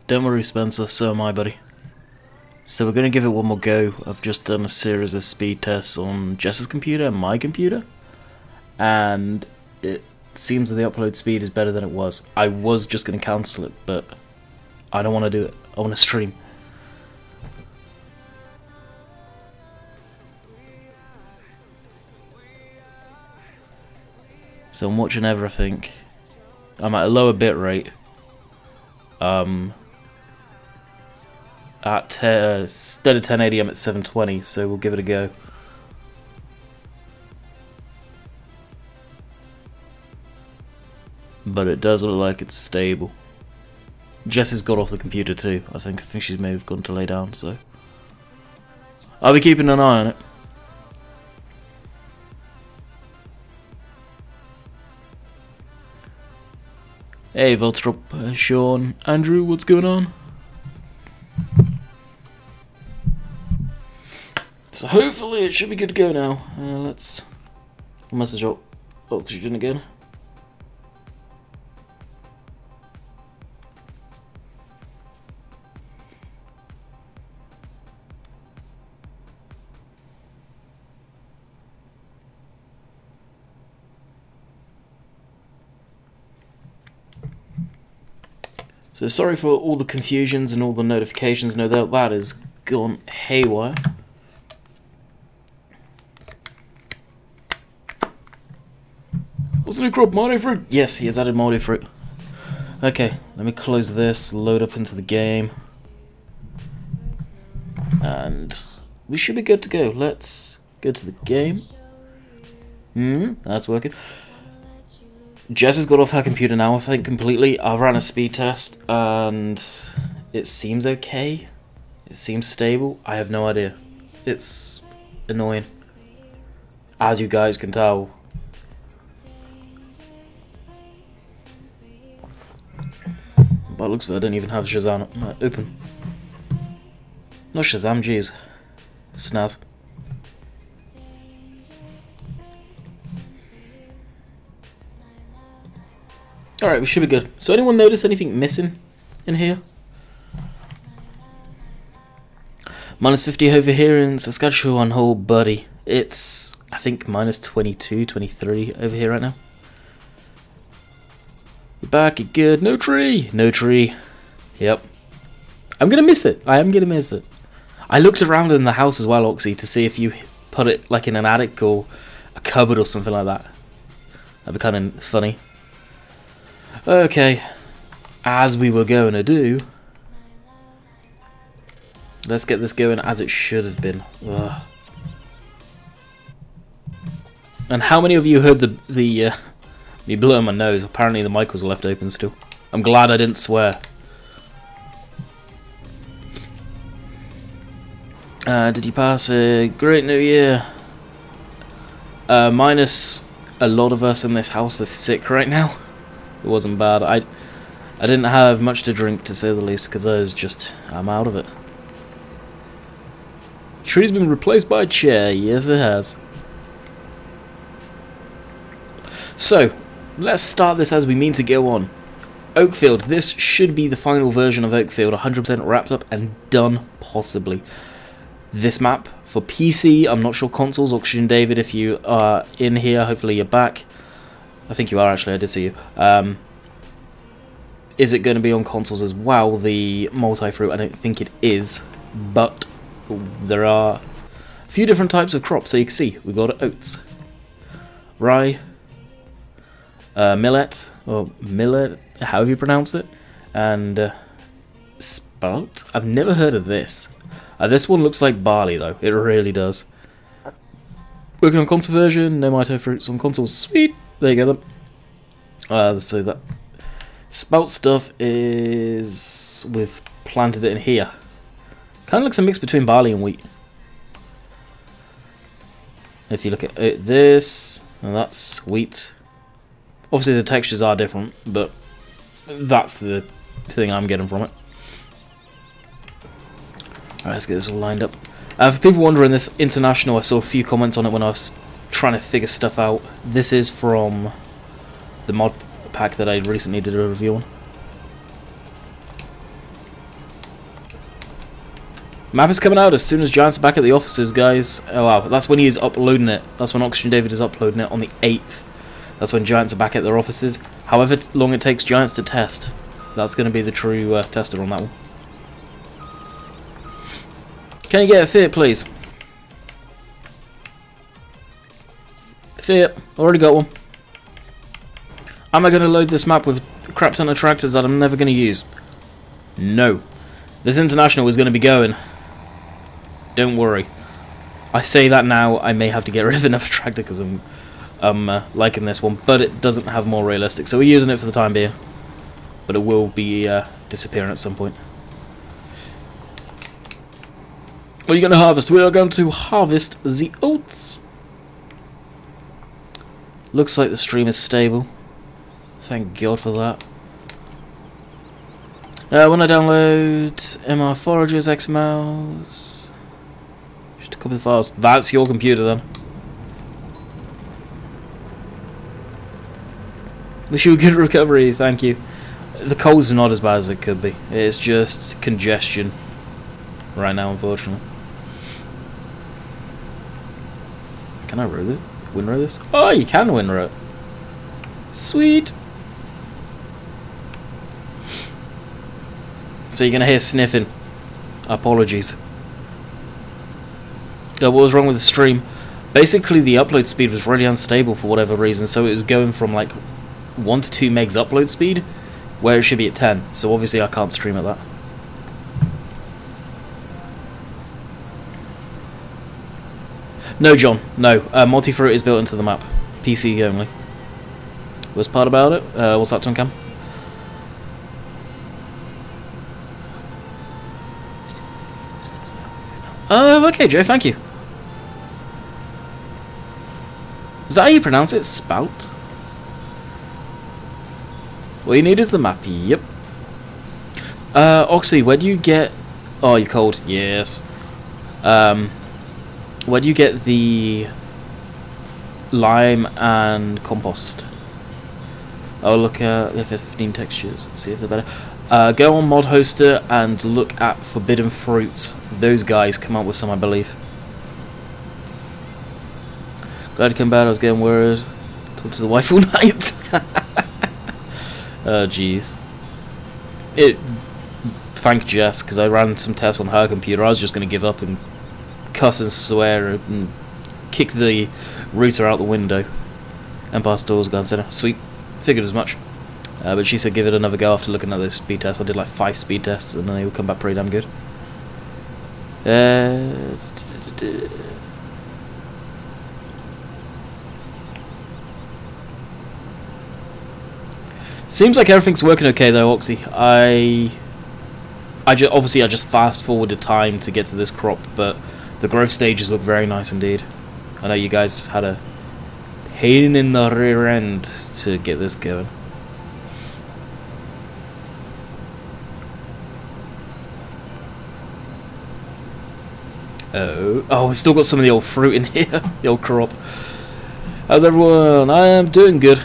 Don't worry, Spencer, so am I, buddy. So we're going to give it one more go. I've just done a series of speed tests on Jess's computer and my computer, and it seems that the upload speed is better than it was. I was just going to cancel it, but I don't want to do it. I want to stream. So I'm watching everything. I'm at a lower bit rate. Instead of 1080, I'm at 720, so we'll give it a go. But it does look like it's stable. Jess has got off the computer too, I think. She may have gone to lay down, so I'll be keeping an eye on it. Hey, Voltrop, Sean, Andrew, what's going on? So hopefully it should be good to go now. Let's message up Oxygen again. So sorry for all the confusions and all the notifications. No doubt that has gone haywire. Wasn't it crop moldy fruit? Yes, he has added moldy fruit. Okay, let me close this, load up into the game, and we should be good to go. Let's go to the game. That's working. Jess has got off her computer now, I think, completely. I ran a speed test, and it seems okay. It seems stable. I have no idea. It's annoying, as you guys can tell. By the looks of it, I don't even have Shazam open. No Shazam, jeez. Snaz. Alright, we should be good. So anyone notice anything missing in here? Minus 50 over here in Saskatchewan, oh buddy. It's, I think, minus 22, 23 over here right now. You're back, you're good. No tree! No tree. Yep. I'm gonna miss it. I am gonna miss it. I looked around in the house as well, Oxy, to see if you put it like in an attic or a cupboard or something like that. That'd be kind of funny. Okay, as we were going to do, let's get this going as it should have been. Ugh. And how many of you heard me blowing my nose? Apparently the mic was left open still. I'm glad I didn't swear. Did you pass a great new year? Minus a lot of us in this house are sick right now. It wasn't bad. I didn't have much to drink, to say the least, because I'm out of it. Tree's been replaced by a chair. Yes, it has. So, let's start this as we mean to go on. Oakfield. This should be the final version of Oakfield, 100% wrapped up and done, possibly. This map for PC, I'm not sure consoles. Oxygen David, if you are in here, hopefully you're back. I think you are, actually, I did see you. Is it going to be on consoles as well, the multi-fruit? I don't think it is, but there are a few different types of crops, so you can see. We've got oats, rye, millet, or millet, however you pronounce it, and spelt. I've never heard of this. This one looks like barley, though. It really does. Working on console version, no mito fruits on consoles. Sweet! There you go then. So that spelt stuff is... we've planted it in here. Kind of looks a mix between barley and wheat. If you look at it, this, and that's wheat. Obviously the textures are different, but that's the thing I'm getting from it. Alright, let's get this all lined up. For people wondering, this international, I saw a few comments on it when I was trying to figure stuff out. This is from the mod pack that I recently did a review on. Map is coming out as soon as Giants are back at the offices, guys. Oh wow, that's when he is uploading it. That's when Oxygen David is uploading it on the 8th. That's when Giants are back at their offices. However long it takes Giants to test, that's going to be the true tester on that one. Can you get a Fiat, please? Fiat, already got one. Am I going to load this map with a crap ton of tractors that I'm never going to use? No. This international is going to be going. Don't worry. I say that now, I may have to get rid of another tractor because I'm liking this one, but it doesn't have more realistic, so we're using it for the time being. But it will be disappearing at some point. What are you going to harvest? We are going to harvest the oats. Looks like the stream is stable. Thank God for that. When I download MR Foragers, XMLs, just copy the files. That's your computer then. Wish you a good recovery, thank you. The cold's not as bad as it could be. It's just congestion right now, unfortunately. Can I row it? Windrow this? Oh, you can windrow it. Sweet. So you're going to hear sniffing. Apologies. What was wrong with the stream? Basically the upload speed was really unstable for whatever reason, so it was going from like 1 to 2 megs upload speed, where it should be at 10, so obviously I can't stream at that. No, John, no. Multi-fruit is built into the map. PC only. Worst part about it? What's that, Toncam? Okay, Joe, thank you. Is that how you pronounce it? Spout? What you need is the map. Yep. Oxy, where do you get... Oh, you're cold. Yes. Where do you get the lime and compost? I'll look at the 15 textures and see if they're better. Go on Mod Hoster and look at Forbidden Fruits. Those guys come up with some, I believe. Glad to come back, I was getting worried. Talk to the wife all night. Oh, jeez. Thank Jess, because I ran some tests on her computer. I was just going to give up and cuss and swear and kick the router out the window. Empire Stores, Gun Center. Sweet. Figured as much. But she said give it another go after looking at those speed tests. I did like 5 speed tests and they will come back pretty damn good. Seems like everything's working okay though, Oxy. Obviously I just fast forwarded time to get to this crop, but the growth stages look very nice indeed. I know you guys had a pain in the rear end to get this going. Oh, we've still got some of the old fruit in here, the old crop. How's everyone? I am doing good.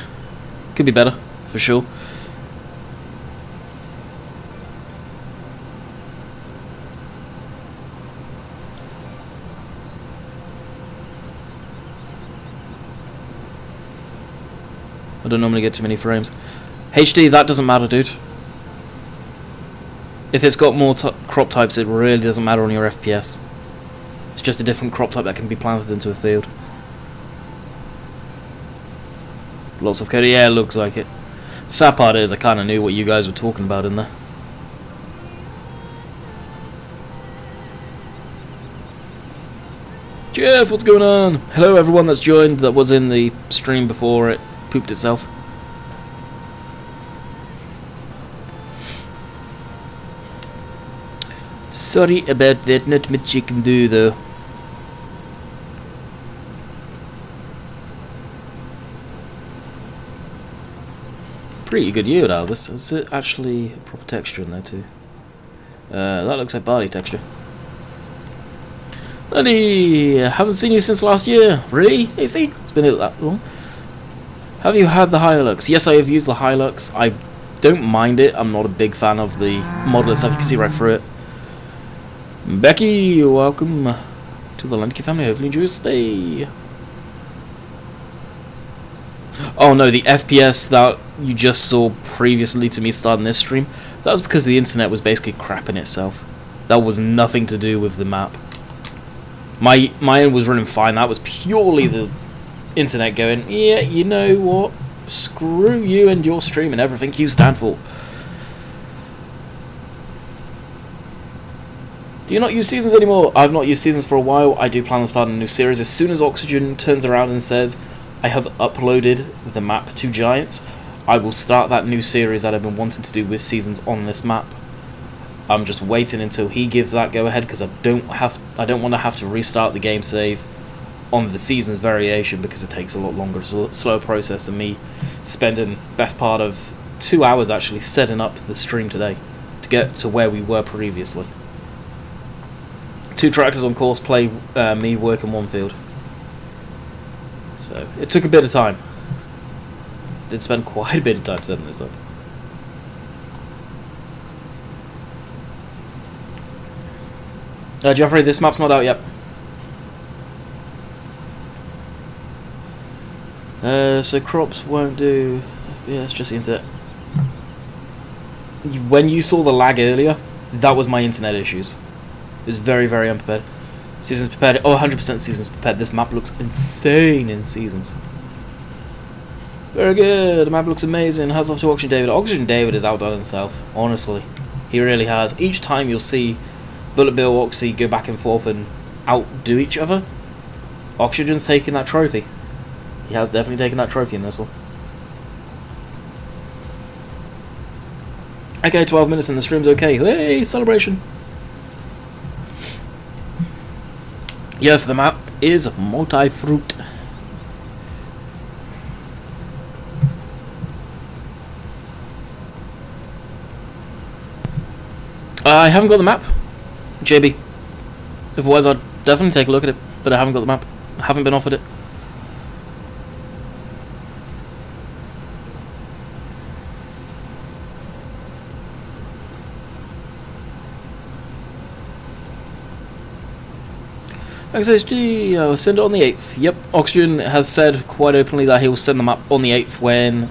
Could be better, for sure. I don't normally get too many frames. HD, that doesn't matter, dude. If it's got more crop types, it really doesn't matter on your FPS. It's just a different crop type that can be planted into a field. Lots of code. Yeah, it looks like it. The sad part is I kind of knew what you guys were talking about in there. Jeff, what's going on? Hello everyone that's joined that was in the stream before it pooped itself. Sorry about that, not much you can do though. Pretty good yield out of this. Is it actually a proper texture in there too? That looks like barley texture. Buddy, haven't seen you since last year. Really? Hey, see? It's been that long. Have you had the Hilux? Yes, I have used the Hilux. I don't mind it. I'm not a big fan of the model itself. You can see right through it. Becky, welcome to the Landykid family. Hopefully enjoy your stay. Oh no, the FPS that you just saw previously to me starting this stream, that was because the internet was basically crapping itself. That was nothing to do with the map. My end was running fine. That was purely the internet going, yeah, you know what? Screw you and your stream and everything you stand for. Do you not use seasons anymore? I've not used seasons for a while. I do plan on starting a new series as soon as Oxygen turns around and says I have uploaded the map to Giants. I will start that new series that I've been wanting to do with seasons on this map. I'm just waiting until he gives that go ahead because I don't want to have to restart the game save on the seasons variation because it takes a lot longer. It's a slow process, and me spending best part of 2 hours actually setting up the stream today to get to where we were previously. 2 tractors on course play, me working one field. So it took a bit of time. Did spend quite a bit of time setting this up. Geoffrey, this map's not out yet. So crops won't do. Yeah, it's just the internet. When you saw the lag earlier, that was my internet issues. It was very, very unprepared. Seasons prepared. Oh, 100% seasons prepared. This map looks insane in seasons. Very good. The map looks amazing. Hats off to Oxygen David. Oxygen David has outdone himself. Honestly, he really has. Each time you'll see Bullet Bill, Oxy go back and forth and outdo each other, Oxygen's taking that trophy. He has definitely taken that trophy in this one. Okay, 12 minutes and the stream's okay. Hey, celebration! Yes, the map is multi-fruit. I haven't got the map, JB. Otherwise, I'd definitely take a look at it, but I haven't got the map. I haven't been offered it. XHG, I'll send it on the 8th. Yep, Oxygen has said quite openly that he will send them up on the 8th when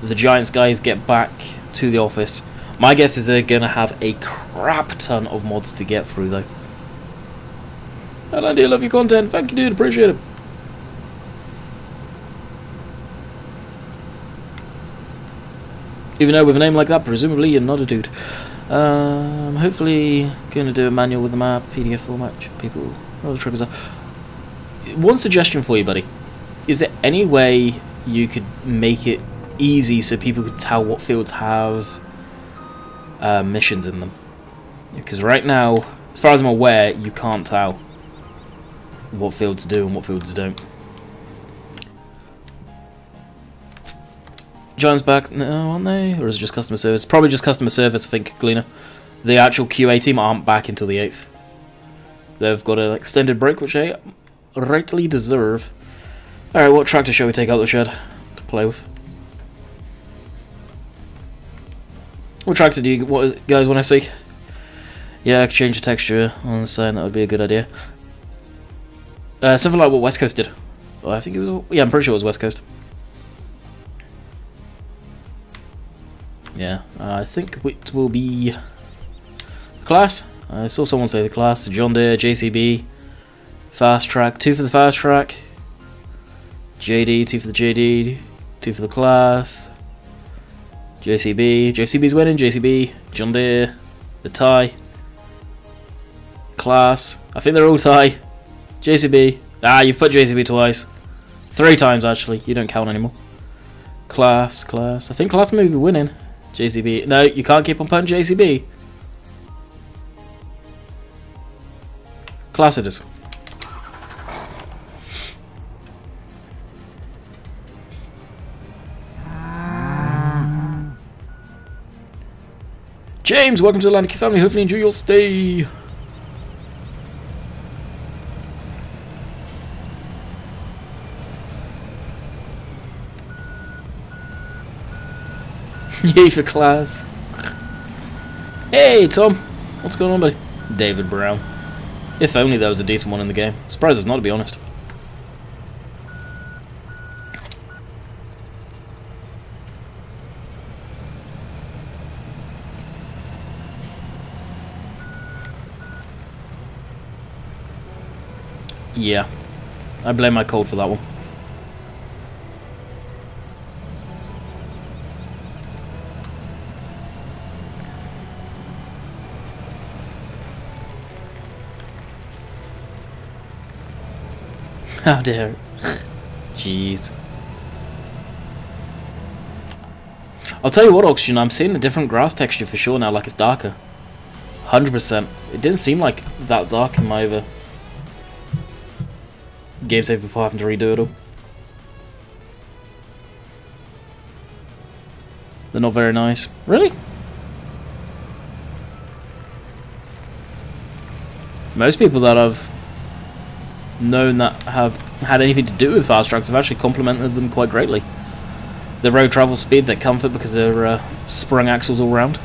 the Giants guys get back to the office. My guess is they're going to have a crap ton of mods to get through, though. Hello, Andy, I love your content. Thank you, dude. Appreciate it. Even though with a name like that, presumably you're not a dude. Hopefully going to do a manual with the map, PDF format. People... Oh, the triggers are. One suggestion for you, buddy. Is there any way you could make it easy so people could tell what fields have missions in them? Because right now, as far as I'm aware, you can't tell what fields do and what fields don't. Giants back? No, aren't they? Or is it just customer service? Probably just customer service, I think, Gleaner. The actual QA team aren't back until the 8th. They've got an extended break, which they rightly deserve. Alright, what tractor shall we take out of the shed to play with? What tractor do you guys want to see? Yeah, I could change the texture on the side, that would be a good idea. Something like what West Coast did. Oh, I think it was... Yeah, I'm pretty sure it was West Coast. Yeah, I think it will be... the class. I saw someone say the class. John Deere, JCB, Fast Track, 2 for the Fast Track, JD, 2 for the JD, 2 for the class, JCB, JCB's winning, JCB, John Deere, the tie, class, I think they're all tie, JCB, you've put JCB twice, 3 times actually, you don't count anymore, class, I think class may be winning, JCB, no, you can't keep on putting JCB. Class it is. James, welcome to the Landykid family. Hopefully enjoy your stay. Yay for class. Hey Tom, what's going on, buddy? David Brown. If only there was a decent one in the game. Surprised there's not, to be honest. Yeah, I blame my code for that one. How dare it. Jeez. I'll tell you what, Oxygen, I'm seeing a different grass texture for sure now, like it's darker. 100%. It didn't seem like that dark in my other game save before having to redo it all. They're not very nice. Really? Most people that I've known that have had anything to do with fast tracks have actually complimented them quite greatly. Their road travel speed, their comfort, because they're sprung axles all round.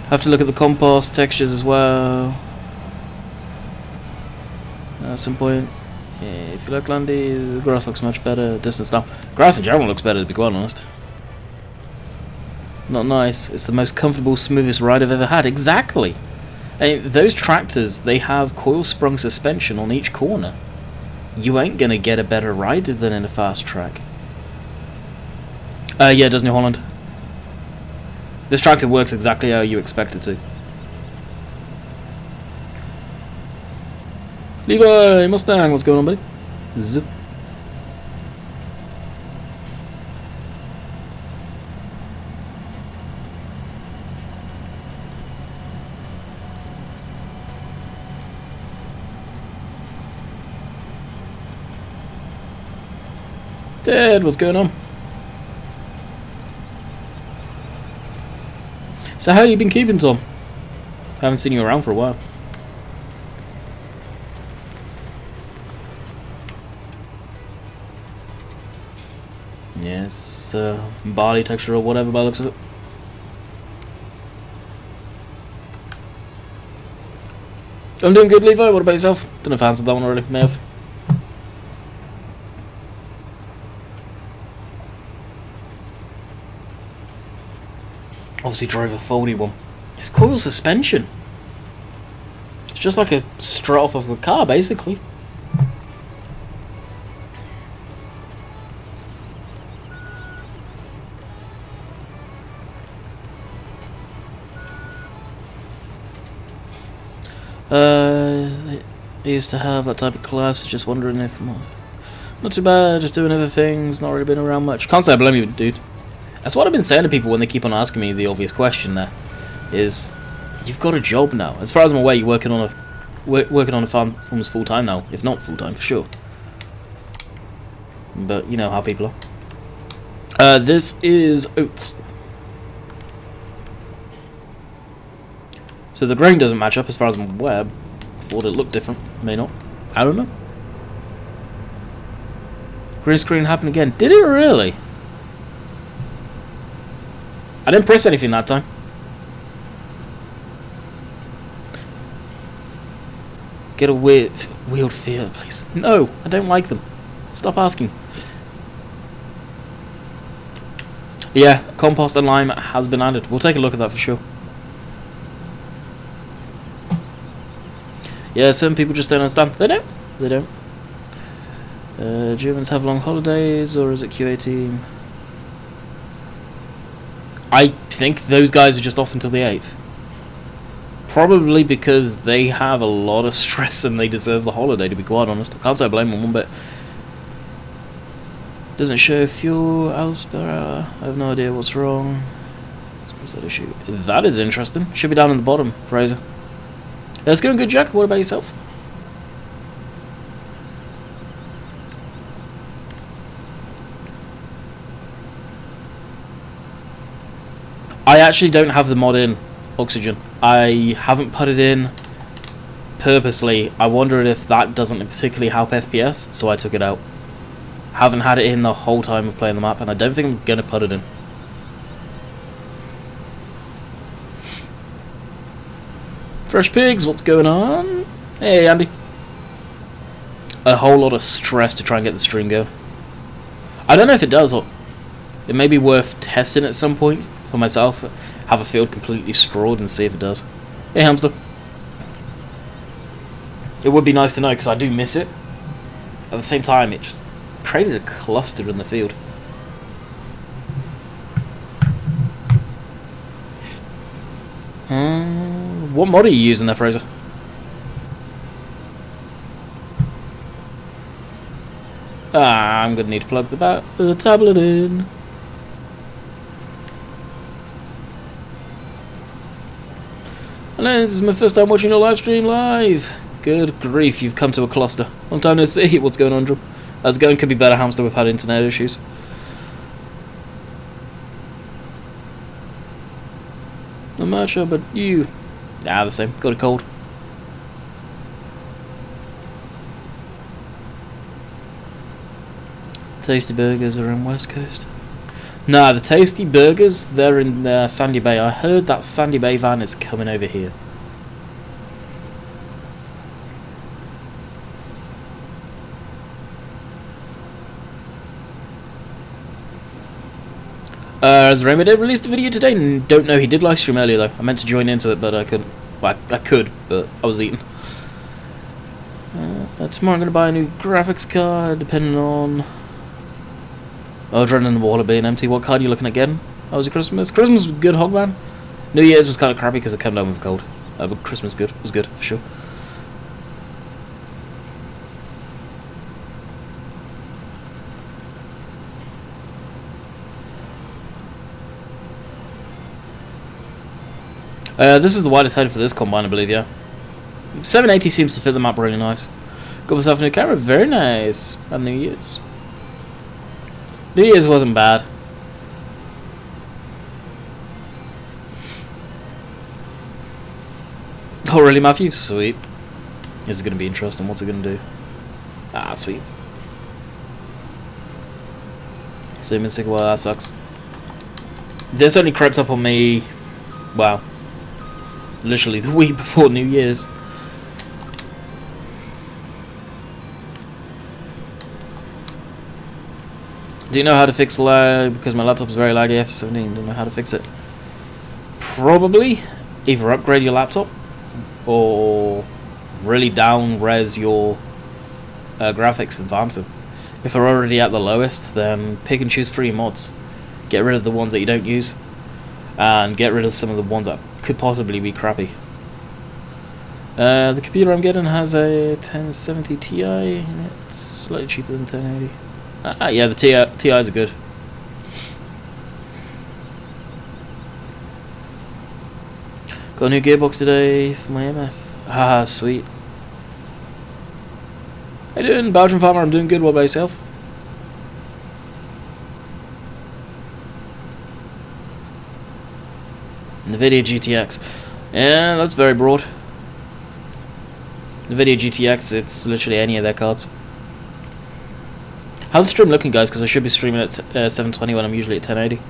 Have to look at the compost textures as well. At some point, yeah, if you look Landy, the grass looks much better. Distance now. Grass in general looks better, to be quite honest. Not nice. It's the most comfortable, smoothest ride I've ever had. Exactly. And those tractors, they have coil-sprung suspension on each corner. You ain't gonna get a better ride than in a fast track. Yeah, it does New Holland. This tractor works exactly how you expect it to. Levi, Mustang, what's going on, buddy? Zip. Dad, what's going on? So how you been keeping, Tom? Haven't seen you around for a while. Yes, barley texture or whatever by the looks of it. I'm doing good, Levi. What about yourself? Don't know if I answered that one already. May have. Obviously drove a foldy one. It's coil suspension. It's just like a strut off of a car, basically. I used to have that type of class. Just wondering if not too bad. Just doing other things. Not really been around much. Can't say I blame you, dude. That's what I've been saying to people when they keep on asking me the obvious question. There is, you've got a job now. As far as I'm aware, you're working on a farm almost full time now, if not full time for sure. But you know how people are. This is oats. So the grain doesn't match up as far as I'm aware. Thought it looked different. May not. I don't know. Green screen happened again. Did it really? I didn't press anything that time. Get a wheeled fear, please. No, I don't like them. Stop asking. Yeah, compost and lime has been added. We'll take a look at that for sure. Yeah, some people just don't understand. They don't. They don't. Germans have long holidays, or is it QA team? I think those guys are just off until the 8th. Probably because they have a lot of stress and they deserve the holiday, to be quite honest. I can't say I blame them one bit. Doesn't show fuel hours per hour. I have no idea what's wrong. What's that issue? That is interesting. Should be down in the bottom, Fraser. It's going good, Jack. What about yourself? I actually don't have the mod in, Oxygen. I haven't put it in purposely. I wondered if that doesn't particularly help FPS, so I took it out. Haven't had it in the whole time of playing the map, and I don't think I'm going to put it in. Fresh Pigs, what's going on? Hey, Andy. A whole lot of stress to try and get the stream going. I don't know if it does, or it may be worth testing at some point for myself. Have a field completely strawed and see if it does. Hey, Hamster. It would be nice to know, because I do miss it. At the same time, it just created a cluster in the field. What mod are you using there, Fraser? I'm going to need to plug the tablet in. Hello, this is my first time watching your live stream live. Good grief, you've come to a cluster. Long time no see. What's going on, Drum? How's it going? Could be better, Hamster. We've had internet issues. Not much, but you... Ah, the same. Got a cold. Tasty Burgers are in West Coast. Nah, the Tasty Burgers, they're in Sandy Bay. I heard that Sandy Bay van is coming over here. Has Rainbow Dave released a video today? Don't know. He did live stream earlier though. I meant to join into it, but I couldn't. Well, I could, but I was eating. Tomorrow I'm going to buy a new graphics card, depending on... Oh, dreading the water being empty. What card are you looking at getting? How was your Christmas? Christmas was good, Hogman. New Year's was kind of crappy because I came down with a cold. But Christmas was good, for sure. This is the widest head for this combine, I believe, yeah. 780 seems to fit the map really nice. Got myself a new camera, very nice. And New Year's. New Year's wasn't bad. Oh really, Matthew? Sweet. This is going to be interesting. What's it going to do? Ah, sweet. So missing, well, that sucks. This only crept up on me, wow, literally the week before New Year's. Do you know how to fix lag? Because my laptop's very laggy, F17, don't know how to fix it. Probably either upgrade your laptop or really down res your graphics, advance them. If they're already at the lowest, then pick and choose free mods. Get rid of the ones that you don't use and get rid of some of the ones that could possibly be crappy. The computer I'm getting has a 1070 Ti in it, slightly cheaper than 1080. Yeah, the TIs are good. Got a new gearbox today for my MF. Ah, sweet. How you doing, Belgian Farmer? I'm doing good. What about yourself? NVIDIA GTX. Yeah, that's very broad. NVIDIA GTX, it's literally any of their cards. How's the stream looking, guys? Because I should be streaming at 720 when I'm usually at 1080.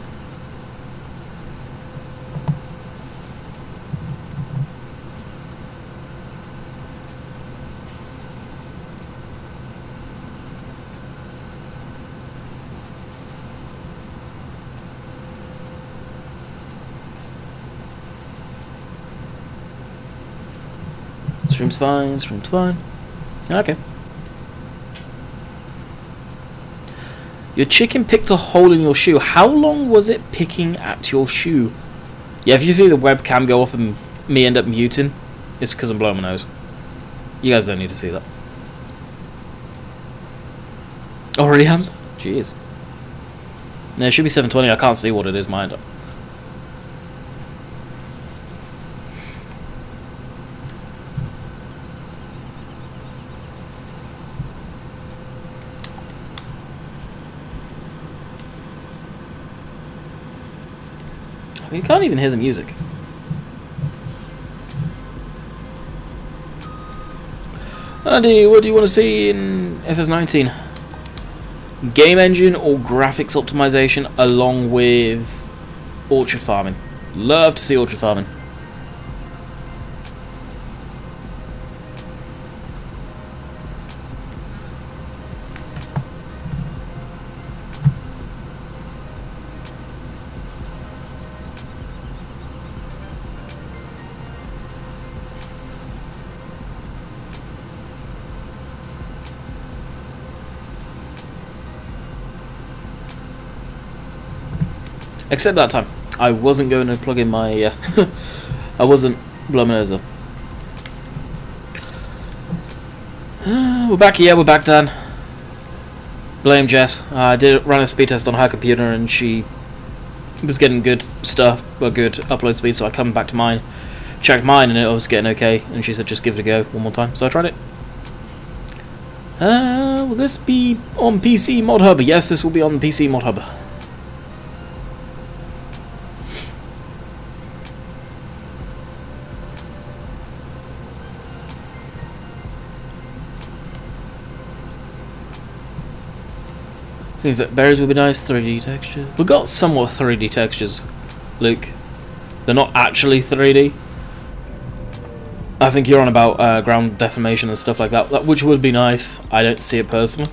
Stream's fine, stream's fine. Okay. Your chicken picked a hole in your shoe. How long was it picking at your shoe? Yeah, if you see the webcam go off and me end up muting, it's because I'm blowing my nose. You guys don't need to see that. Already, Hamza? Jeez. No, it should be 720. I can't see what it is, mind. You can't even hear the music. Andy, what do you want to see in FS19? Game engine or graphics optimization along with orchard farming. Love to see orchard farming. Except that time, I wasn't going to plug in my. I wasn't blowing my nose up. We're back. Yeah, we're back, Dan. Blame Jess. I did run a speed test on her computer, and she was getting good stuff, but good upload speed. So I come back to mine, checked mine, and it was getting okay. And she said, "Just give it a go one more time." So I tried it. Will this be on PC Mod Hub? Yes, this will be on PC Mod Hub. I think that berries would be nice. 3D texture. We've got somewhat 3D textures, Luke. They're not actually 3D. I think you're on about ground deformation and stuff like that, which would be nice. I don't see it personally.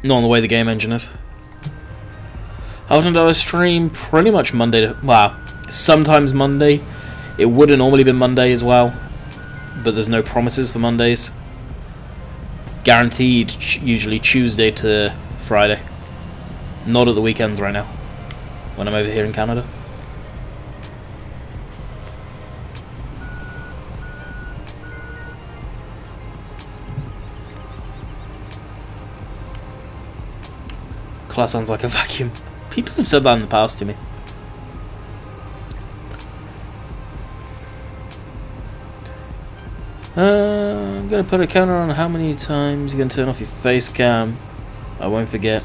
Not on the way the game engine is. How often do I stream? Pretty much Monday to... Well, sometimes Monday. It would have normally been Monday as well, but there's no promises for Mondays. Guaranteed usually Tuesday to Friday. Not at the weekends right now, when I'm over here in Canada. Class sounds like a vacuum. People have said that in the past to me. I'm going to put a counter on how many times you're going to turn off your face cam. I won't forget.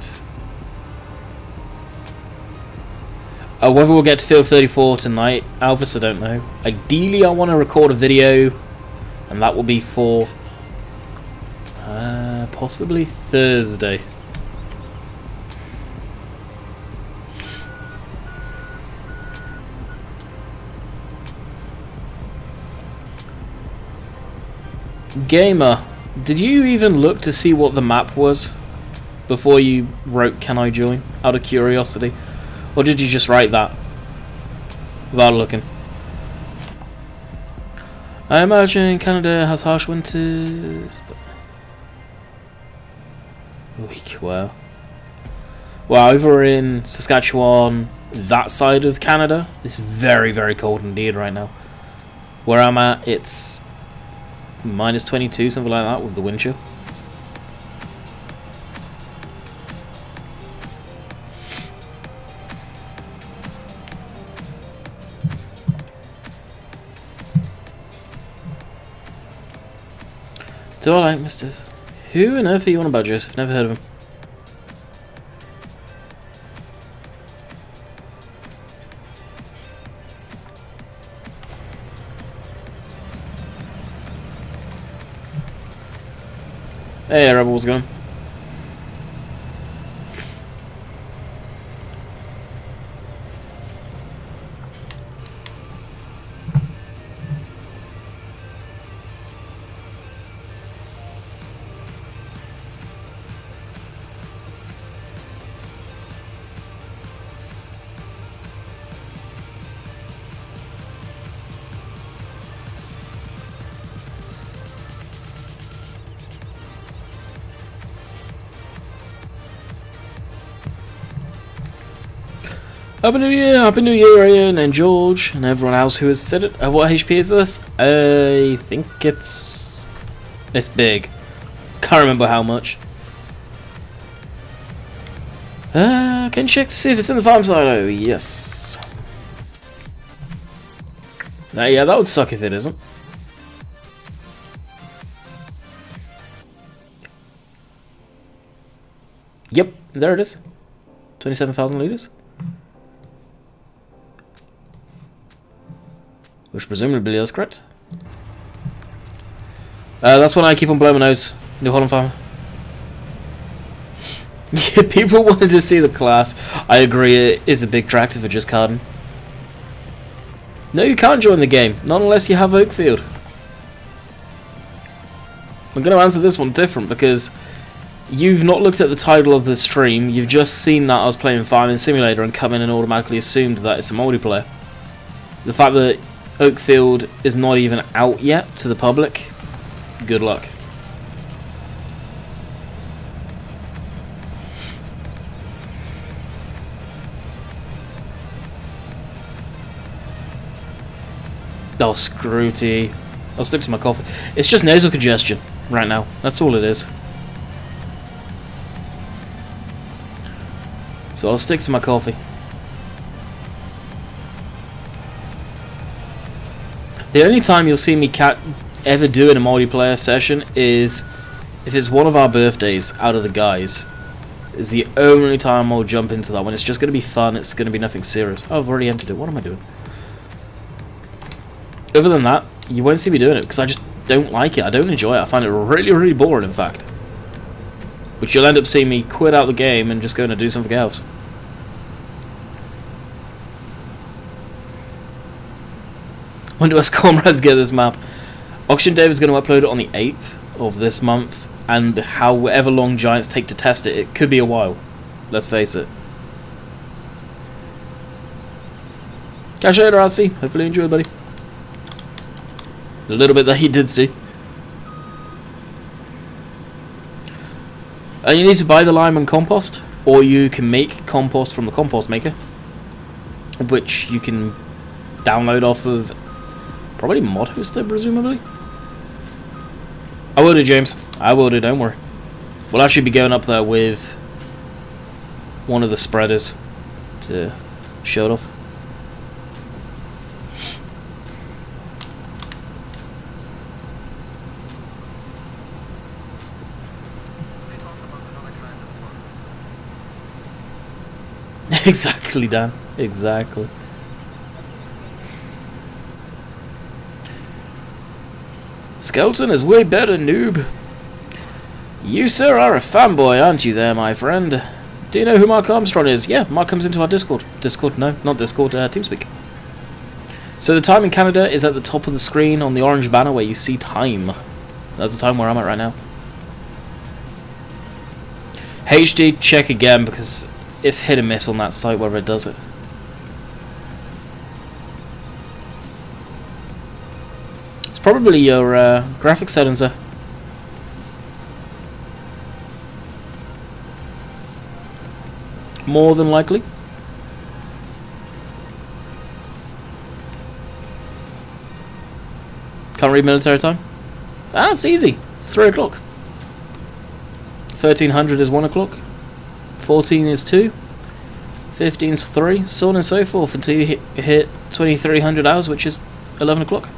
Whether we'll get to Field 34 tonight, Alvis, I don't know. Ideally, I want to record a video, and that will be for possibly Thursday. Gamer, did you even look to see what the map was before you wrote "Can I join?" out of curiosity, or did you just write that without looking? I imagine Canada has harsh winters. Weak, wow. Well, over in Saskatchewan, that side of Canada, it's very, very cold indeed right now. Where I'm at, it's minus 22, something like that, with the wind chill. Do I like misters? Who on earth are you on about, Joseph? Never heard of him. Hey, Rebel, what's going on? Happy New Year, Ian and George and everyone else who has said it. What HP is this? I think it's big. Can't remember how much. Can you check to see if it's in the farm silo? Yes. Yeah, that would suck if it isn't. Yep, there it is. 27,000 litres. Which presumably is correct. That's when I keep on blowing my nose. New Holland Farm. Yeah, people wanted to see the class. I agree, it is a big attractor for just carding. No, you can't join the game, not unless you have Oakfield. I'm going to answer this one different because you've not looked at the title of the stream, you've just seen that I was playing Farming Simulator and come in and automatically assumed that it's a multiplayer. The fact that Oakfield is not even out yet to the public, good luck. Oh, screw tea. I'll stick to my coffee. It's just nasal congestion right now. That's all it is. So I'll stick to my coffee. The only time you'll see me ever doing a multiplayer session is if it's one of our birthdays out of the guys. Is the only time I'll jump into that when it's just going to be fun. It's going to be nothing serious. Oh, I've already entered it. What am I doing? Other than that, you won't see me doing it because I just don't like it. I don't enjoy it. I find it really, really boring, in fact. Which you'll end up seeing me quit out the game and just go and do something else. When do us comrades get this map? Auction Dave is going to upload it on the 8th of this month, and however long Giants take to test it, it could be a while. Let's face it. Catch you later, RC. Hopefully you enjoyed, buddy. The little bit that he did see. You need to buy the lime and compost, or you can make compost from the compost maker, which you can download off of probably Mod Hoster, presumably. I will do, James. I will do, don't worry. We'll actually be going up there with one of the spreaders to show it off. Exactly, Dan. Exactly. Skeleton is way better, noob. You, sir, are a fanboy, aren't you there, my friend? Do you know who Mark Armstrong is? Yeah, Mark comes into our Discord. Discord, no, not Discord, TeamSpeak. So the time in Canada is at the top of the screen on the orange banner where you see time. That's the time where I'm at right now. HD, check again, because it's hit and miss on that site whether it does it. It's probably your graphics settings there. More than likely. Can't read military time? That's easy. It's 3 o'clock. 1300 is 1 o'clock. 14 is 2. 15 is 3. So on and so forth until you hit 2300 hours, which is 11 o'clock.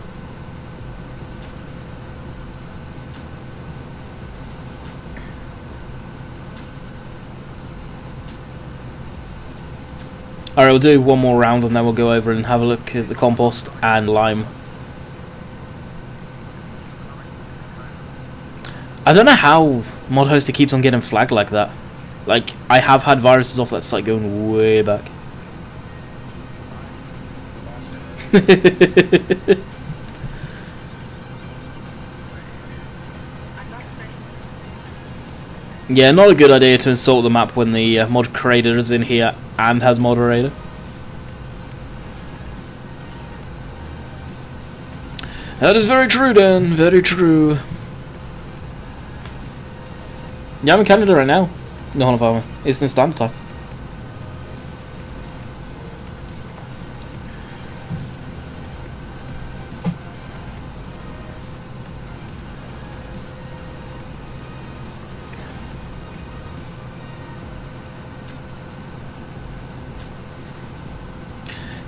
Alright, we'll do one more round and then we'll go over and have a look at the compost and lime. I don't know how Mod Hoster keeps on getting flagged like that. Like, I have had viruses off that site going way back. Yeah, not a good idea to insult the map when the mod creator is in here and has moderator. That is very true, Dan. Very true. Yeah, I'm in Canada right now. No, hold on, it's in standard time.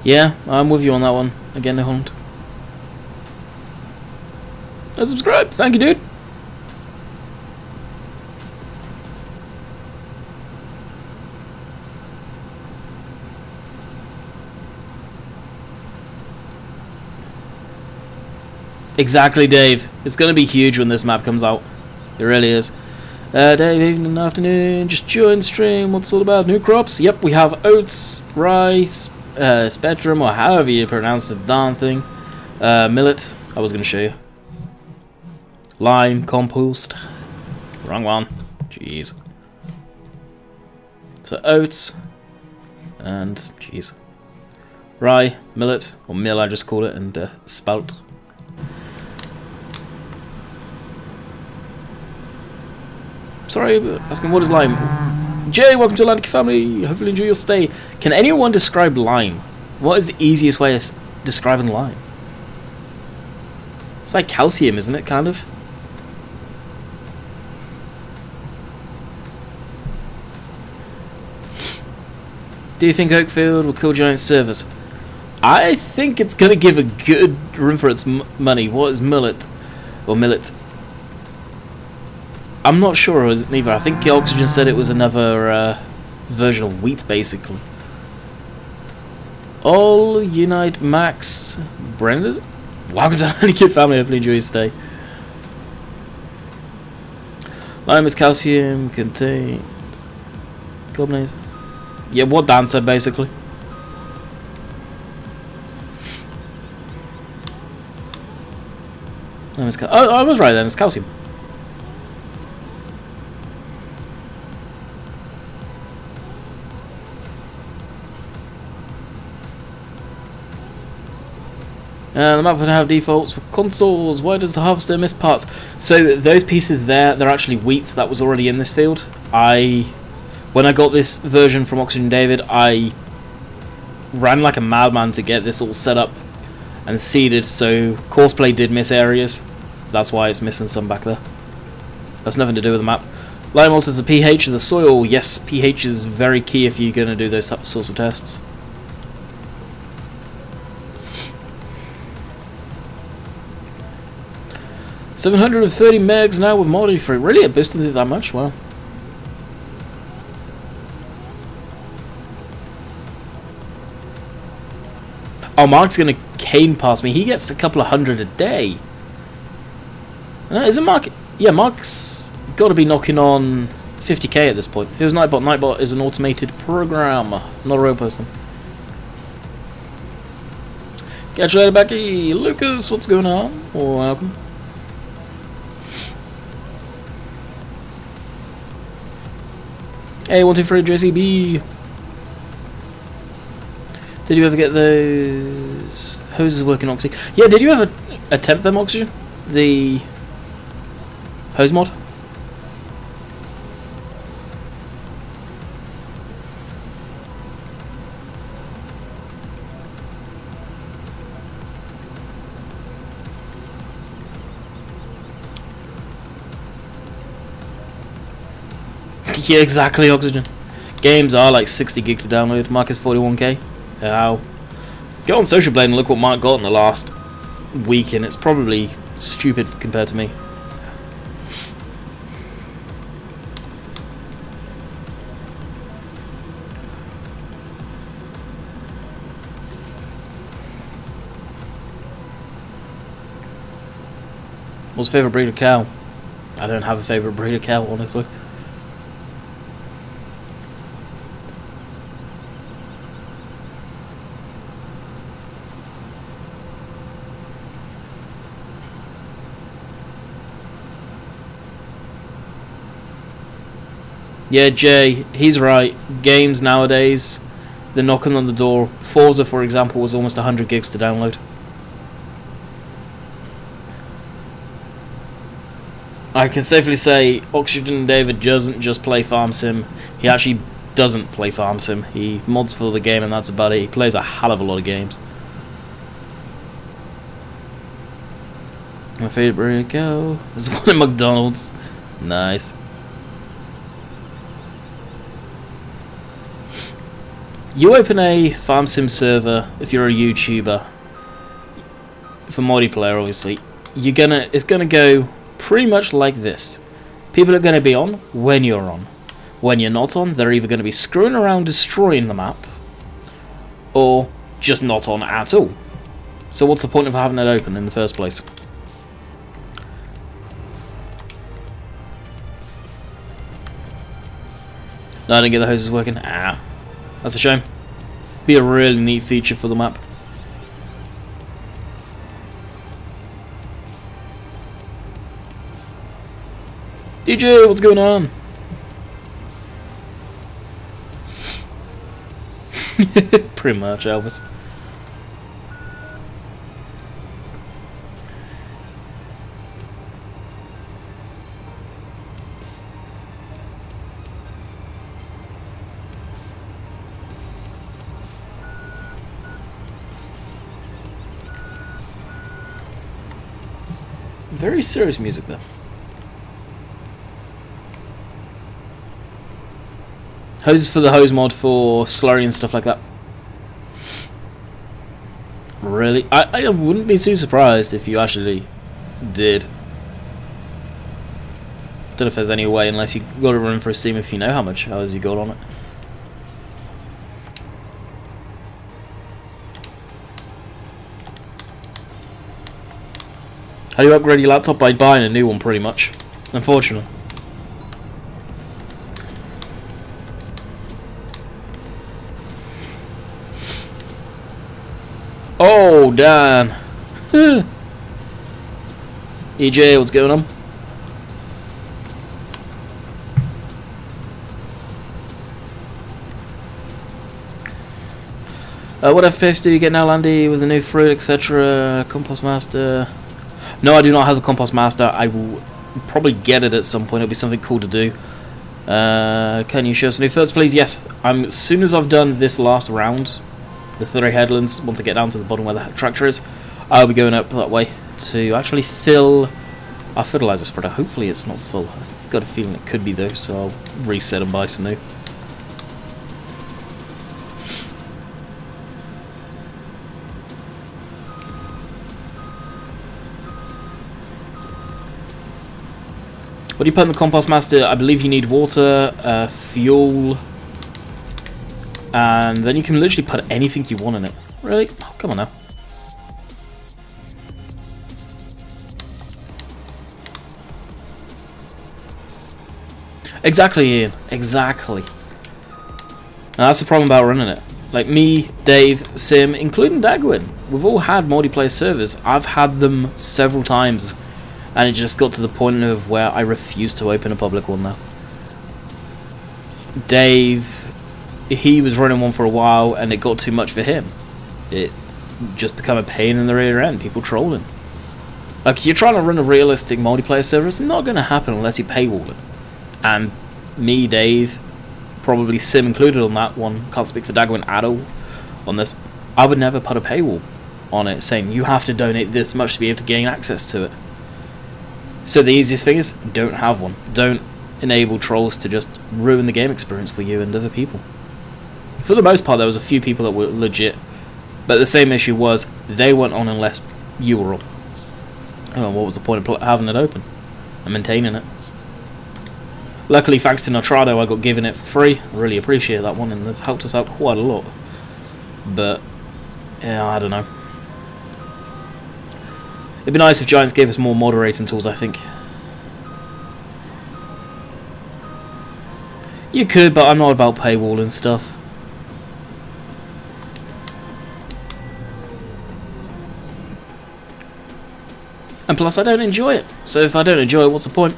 Yeah, I'm with you on that one. Again, no hold. Subscribe, thank you, dude. Exactly, Dave. It's going to be huge when this map comes out. It really is. Day, evening, afternoon, just join the stream. What's it all about? New crops? Yep, we have oats, rice, spectrum, or however you pronounce the darn thing. Millet, I was going to show you. Lime, compost. Wrong one. Jeez. So oats, and jeez. Rye, millet, or mill I just call it, and spout. Sorry, but asking what is lime? Jay, welcome to the Landykid family. Hopefully enjoy your stay. Can anyone describe lime? What is the easiest way of describing lime? It's like calcium, isn't it, kind of? Do you think Oakfield will kill giant servers? I think it's going to give a good run for its money. What is millet? Or millet? I'm not sure neither. I think Oxygen said it was another version of wheat, basically. All Unite Max Brendan? Welcome to the Landykid family. Hopefully enjoy your stay. Lime is calcium contained. Carbonates. Yeah, what Dan said, basically. Oh, I was right then. It's calcium. The map would have defaults for consoles. Why does the harvester miss parts? So those pieces there, they're actually wheat that was already in this field. When I got this version from Oxygen David, I ran like a madman to get this all set up and seeded. So Courseplay did miss areas. That's why it's missing some back there. That's nothing to do with the map. Lime alters the pH of the soil. Yes, pH is very key if you're going to do those sorts of tests. $730 megs now with Moldy Free. Really? It boosted it that much? Wow. Oh, Mark's going to cane past me. He gets a couple of hundred a day. Isn't Mark? Yeah, Mark's got to be knocking on 50k at this point. Who's Nightbot? Nightbot is an automated program, not a real person. Catch you later, Becky. Lucas, what's going on? Welcome. Hey, 123 JCB. Did you ever get those hoses working, Oxy? Yeah, did you ever attempt them, Oxygen? The hose mod? Yeah, exactly, Oxygen. Games are like 60 gig to download. Mark is 41k. Ow. Go on Social Blade and look what Mark got in the last week, and it's probably stupid compared to me. What's your favourite breed of cow? I don't have a favourite breed of cow, honestly. Yeah, Jay, he's right. Games nowadays, they're knocking on the door. Forza, for example, was almost 100 gigs to download. I can safely say Oxygen David doesn't just play Farm Sim. He actually doesn't play Farm Sim. He mods for the game and that's about it. He plays a hell of a lot of games. My favourite go. There's one at McDonald's. Nice. You open a Farm Sim server if you're a YouTuber for multiplayer, obviously. It's gonna go pretty much like this. People are gonna be on when you're on. When you're not on, they're either gonna be screwing around destroying the map, or just not on at all. So what's the point of having it open in the first place? No, I didn't get the hoses working. Ah, that's a shame. Be a really neat feature for the map. DJ, what's going on? Pretty much, Elvis. Very serious music though. Hoses for the hose mod for slurry and stuff like that. Really? I wouldn't be too surprised if you actually did. Don't know if there's any way, unless you got to run for a steam if you know how much hours you got on it. How do you upgrade your laptop? By buying a new one, pretty much. Unfortunately. Oh, Dan. EJ, what's going on? What FPS do you get now, Landy, with the new fruit, etc.? Compost Master. No, I do not have the Compost Master. I will probably get it at some point. It'll be something cool to do. Can you show us new first, please? Yes. As soon as I've done this last round, the 3 headlands, once I get down to the bottom where the tractor is, I'll be going up that way to actually fill our fertilizer spreader. Hopefully it's not full. I've got a feeling it could be though, so I'll reset and buy some new. What do you put in the Compost Master? I believe you need water, fuel, and then you can literally put anything you want in it. Really? Oh, come on now. Exactly, Ian. Exactly. And that's the problem about running it. Like me, Dave, Sim, including Dagwin, we've all had multiplayer servers. I've had them several times. And it just got to the point of where I refuse to open a public one now. Dave, he was running one for a while and it got too much for him. It just became a pain in the rear end, people trolling. Like, you're trying to run a realistic multiplayer server, it's not going to happen unless you paywall it. And me, Dave, probably Sim included on that one, can't speak for Dagwin at all on this, I would never put a paywall on it saying you have to donate this much to be able to gain access to it. So the easiest thing is, don't have one. Don't enable trolls to just ruin the game experience for you and other people. For the most part, there was a few people that were legit, but the same issue was, they weren't on unless you were on. Oh, what was the point of having it open and maintaining it? Luckily, thanks to Notrado, I got given it for free. I really appreciate that one, and they've helped us out quite a lot. But, yeah, I don't know. It'd be nice if Giants gave us more moderating tools, I think. You could, but I'm not about paywall and stuff. And plus, I don't enjoy it. So if I don't enjoy it, what's the point?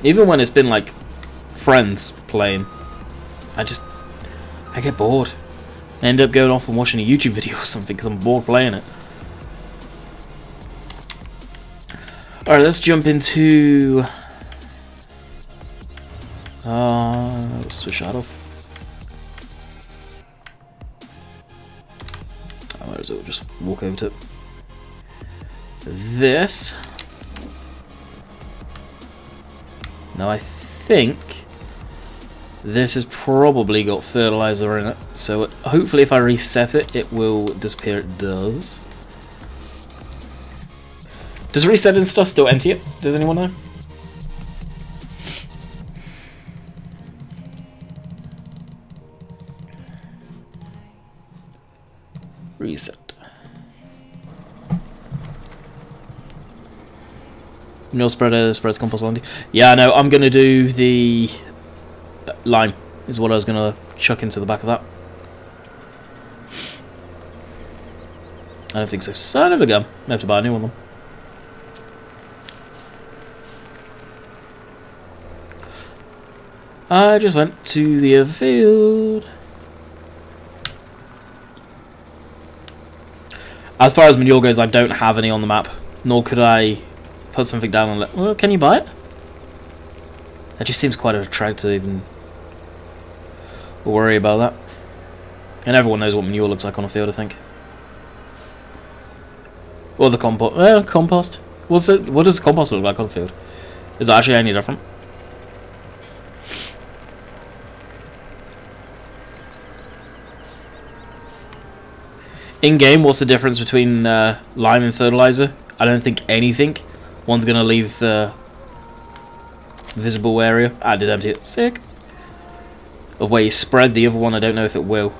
Even when it's been like friends playing, I get bored. I end up going off and watching a YouTube video or something because I'm bored playing it. Alright, let's jump into let's switch that off. I might as well just walk over to this. Now I think this has probably got fertilizer in it, so hopefully if I reset it, it will disappear. It does. Does resetting stuff still empty it? Does anyone know? Reset. Manure spreader spreads compost on. Yeah, no, I'm gonna do the lime. Is what I was gonna chuck into the back of that. I don't think so. Son of a gun. I have to buy a new one then. I just went to the field. As far as manure goes, I don't have any on the map. Nor could I put something down and let... Well, can you buy it? That just seems quite attractive to even worry about that. And everyone knows what manure looks like on a field, I think. Or the compost. Well, compost. What does compost look like on a field? Is it actually any different? In-game, what's the difference between lime and fertilizer? I don't think anything. One's going to leave the visible area. I did empty it. Sick. Of where you spread the other one, I don't know if it will.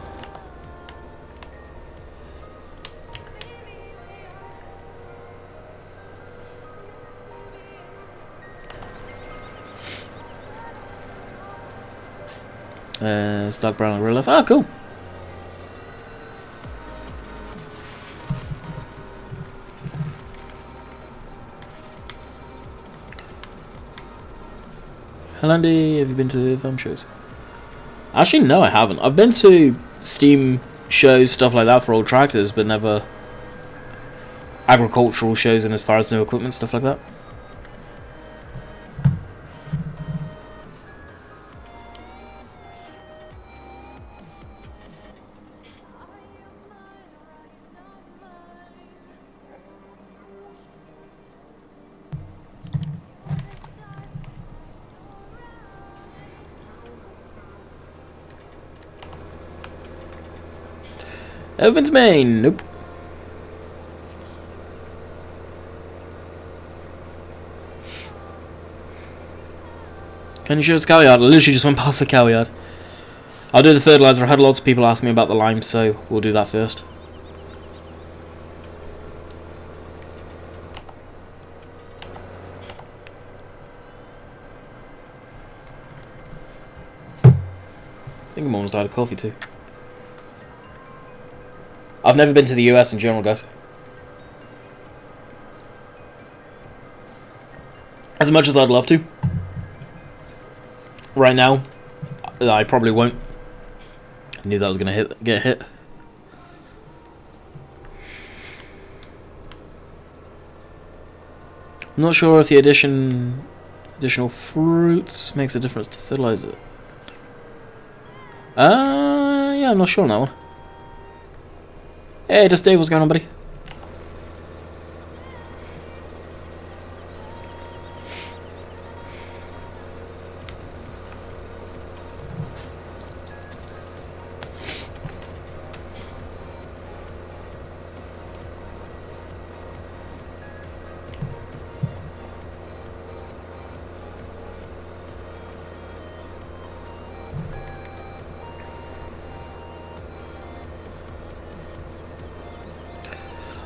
It's dark brown and real life. Ah, cool. Landy, have you been to farm shows? Actually, no, I haven't. I've been to Steam shows, stuff like that for old tractors, but never agricultural shows and as far as new equipment, stuff like that. Ever been to Maine? Nope. Can you show us cow yard? I literally just went past the cow yard. I'll do the fertilizer. I had lots of people ask me about the lime, so we'll do that first. I think I'm almost out of coffee too. I've never been to the US in general, guys. As much as I'd love to. Right now, I probably won't. I knew that was going to get hit. I'm not sure if the additional fruits makes a difference to fertilizer. Yeah, I'm not sure on that one. Hey, just Dave, what's going on, buddy?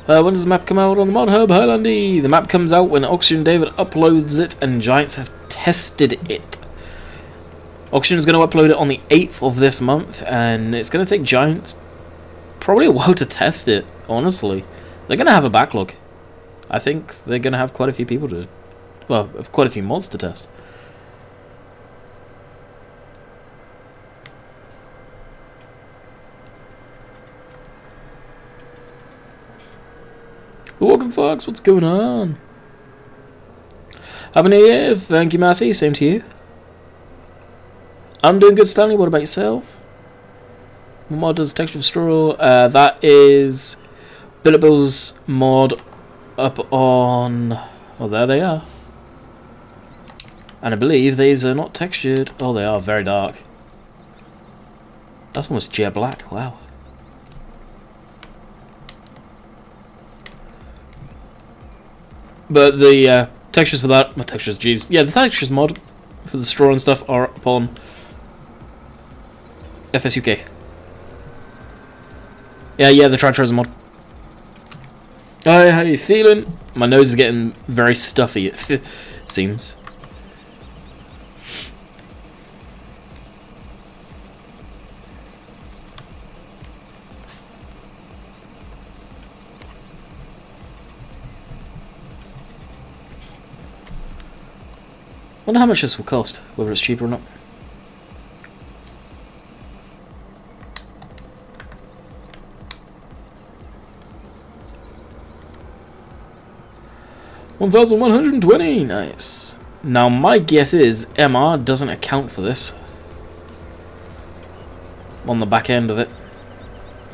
When does the map come out on the mod hub? Hi, Landy. The map comes out when Oxygen David uploads it and Giants have tested it. Oxygen is going to upload it on the 8th of this month, and it's going to take Giants probably a while to test it, honestly. They're going to have a backlog. I think they're going to have quite a few people to... Well, quite a few mods to test. Welcome, Fox. What's going on? Happy New Year. Thank you, Massey. Same to you. I'm doing good, Stanley. What about yourself? What mod does texture of straw? That is Billet Bill's mod up on... Oh, there they are. And I believe these are not textured. Oh, they are very dark. That's almost jet black. Wow. But the textures for that, my textures, geez, yeah, the textures mod for the straw and stuff are up on FSUK. Yeah, the tractor has a mod. Hi, how you feeling? My nose is getting very stuffy, it seems. Wonder how much this will cost, whether it's cheap or not. $1,120, nice. Now my guess is MR doesn't account for this on the back end of it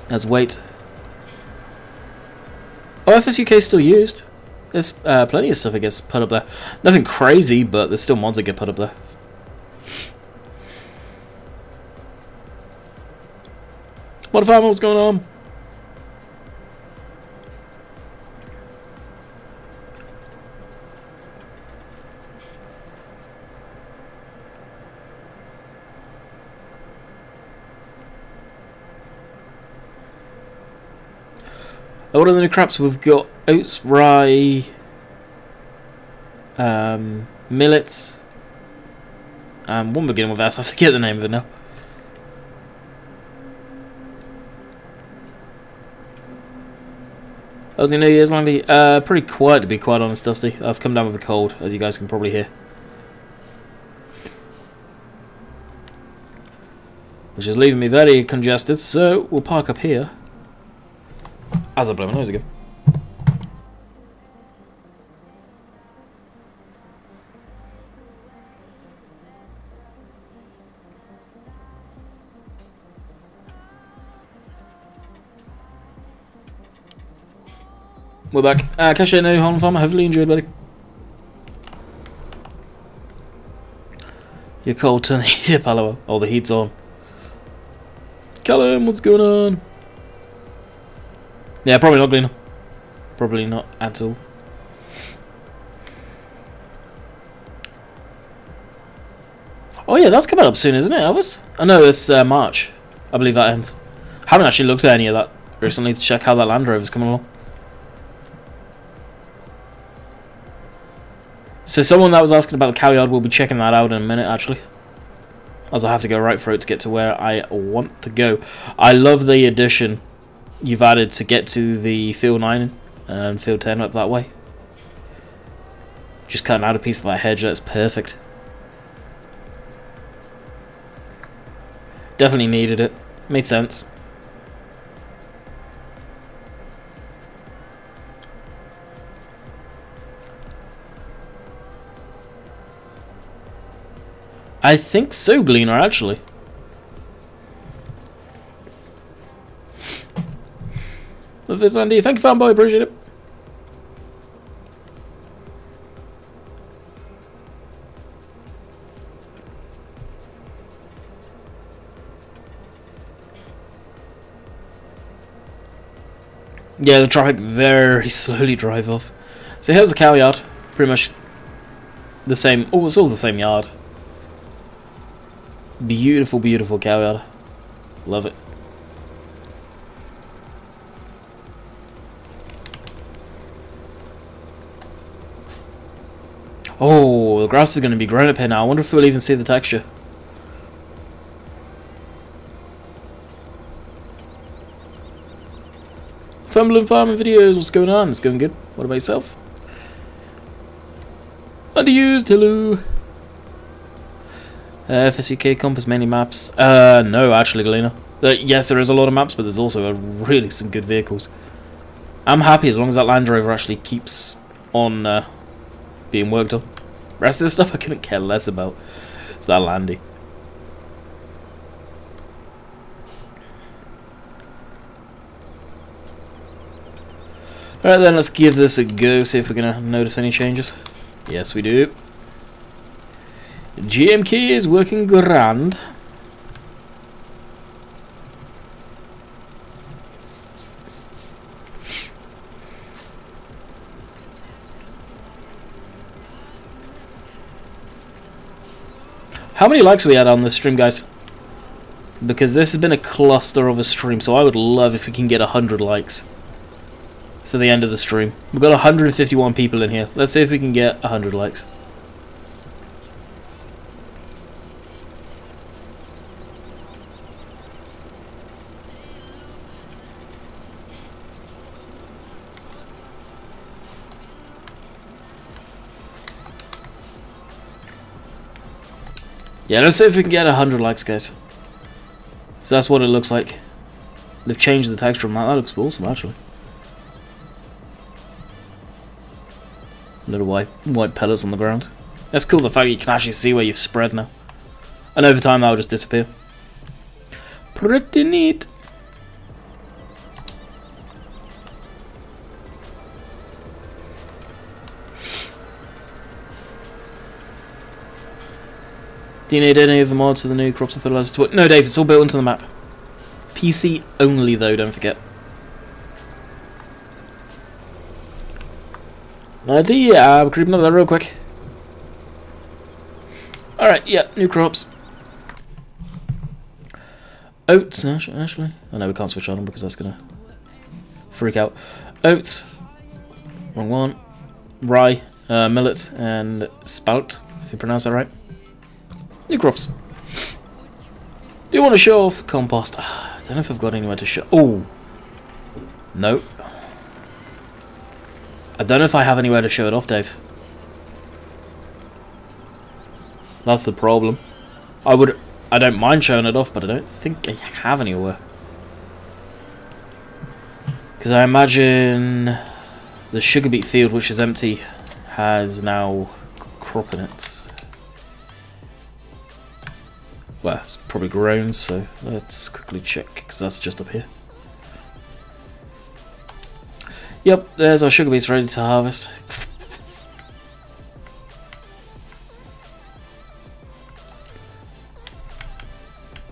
as weight. Oh, FSUK is still used. There's plenty of stuff that gets put up there. Nothing crazy, but there's still mods that get put up there. What if what's going on? What are the new crops? We've got oats, rye, millets, one beginning with S. I forget the name of it now. How's the New Year's, Landy? Pretty quiet, to be quite honest, Dusty. I've come down with a cold, as you guys can probably hear, which is leaving me very congested. So we'll park up here. As I blow my nose again. We're back. Catch you now, Holland Farmer. Hopefully you enjoyed, buddy. You're cold, turn the heat up, hello. Oh, the heat's on. Callum, what's going on? Yeah, probably not, Gleaner. Probably not at all. Oh yeah, that's coming up soon, isn't it, Elvis? I know it's March. I believe that ends. Haven't actually looked at any of that recently to check how that Land Rover's coming along. So someone that was asking about the cow yard will be checking that out in a minute, actually. As I have to go right for it to get to where I want to go. I love the addition you've added to get to the field 9 and field 10 up that way. Just cutting out a piece of that hedge, that's perfect. Definitely needed it. Made sense. I think so, Gleaner, actually. Love this, Andy. Thank you, fanboy. Appreciate it. Yeah, the traffic very slowly drive off. So here's the cow yard. Pretty much the same. Oh, it's all the same yard. Beautiful, beautiful cow yard. Love it. Oh, the grass is going to be growing up here now. I wonder if we'll even see the texture. Fumbling farming videos, what's going on? It's going good. What about yourself? Underused, hello. FSUK compass, many maps. No, actually, Galena. Yes, there is a lot of maps, but there's also really some good vehicles. I'm happy as long as that Land Rover actually keeps on being worked on. The rest of the stuff I couldn't care less about. It's that Landy. Alright then, let's give this a go, see if we're going to notice any changes. Yes, we do. GMK is working grand. How many likes are we had on this stream, guys? Because this has been a cluster of a stream, so I would love if we can get 100 likes. for the end of the stream. We've got 151 people in here. Let's see if we can get 100 likes. Yeah, let's see if we can get 100 likes, guys. So that's what it looks like. They've changed the texture on that. That looks awesome, actually. Little white pellets on the ground. That's cool, the fact that you can actually see where you've spread now. And over time that will just disappear. Pretty neat. Do you need any of the mods for the new crops and fertilizers? No, Dave, it's all built into the map. PC only, though, don't forget. Yeah, I'm creeping up there real quick. Alright, yeah, new crops. Oats, actually. Oh no, we can't switch on them because that's going to freak out. Oats. Wrong one. Rye, millet, and spout, if you pronounce that right. New crops. Do you want to show off the compost? I don't know if I've got anywhere to show. Oh, no. I don't know if I have anywhere to show it off, Dave. That's the problem. I don't mind showing it off, but I don't think I have anywhere. Because I imagine the sugar beet field, which is empty, has now crop in it. Well, it's probably grown, so let's quickly check, because that's just up here. Yep, there's our sugar beets ready to harvest.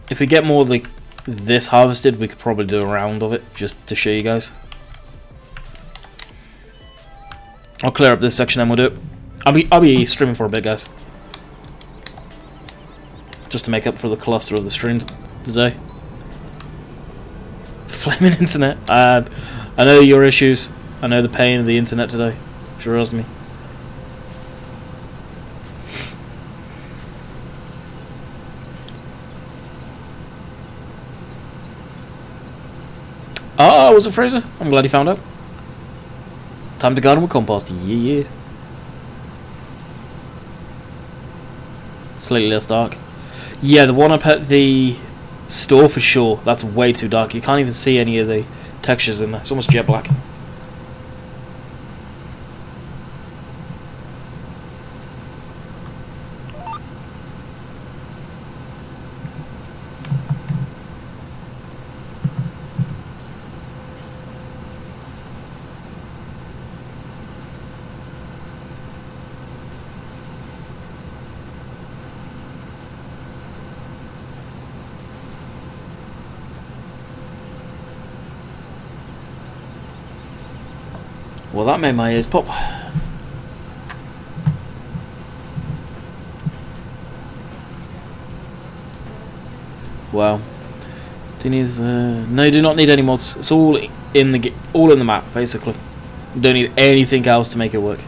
If we get more like this harvested, we could probably do a round of it, just to show you guys. I'll clear up this section and we'll do it. I'll be streaming for a bit, guys. Just to make up for the cluster of the stream today. Flaming internet. I know your issues. I know the pain of the internet today. Drives me. Oh, was it Fraser? I'm glad you found out. Time to garden with compost. Yeah. Slightly less dark. Yeah, the one up at the store for sure. That's way too dark. You can't even see any of the textures in there. It's almost jet black. Well, that made my ears pop. Wow. Do you need? No, you do not need any mods. It's all in the map, basically. You don't need anything else to make it work.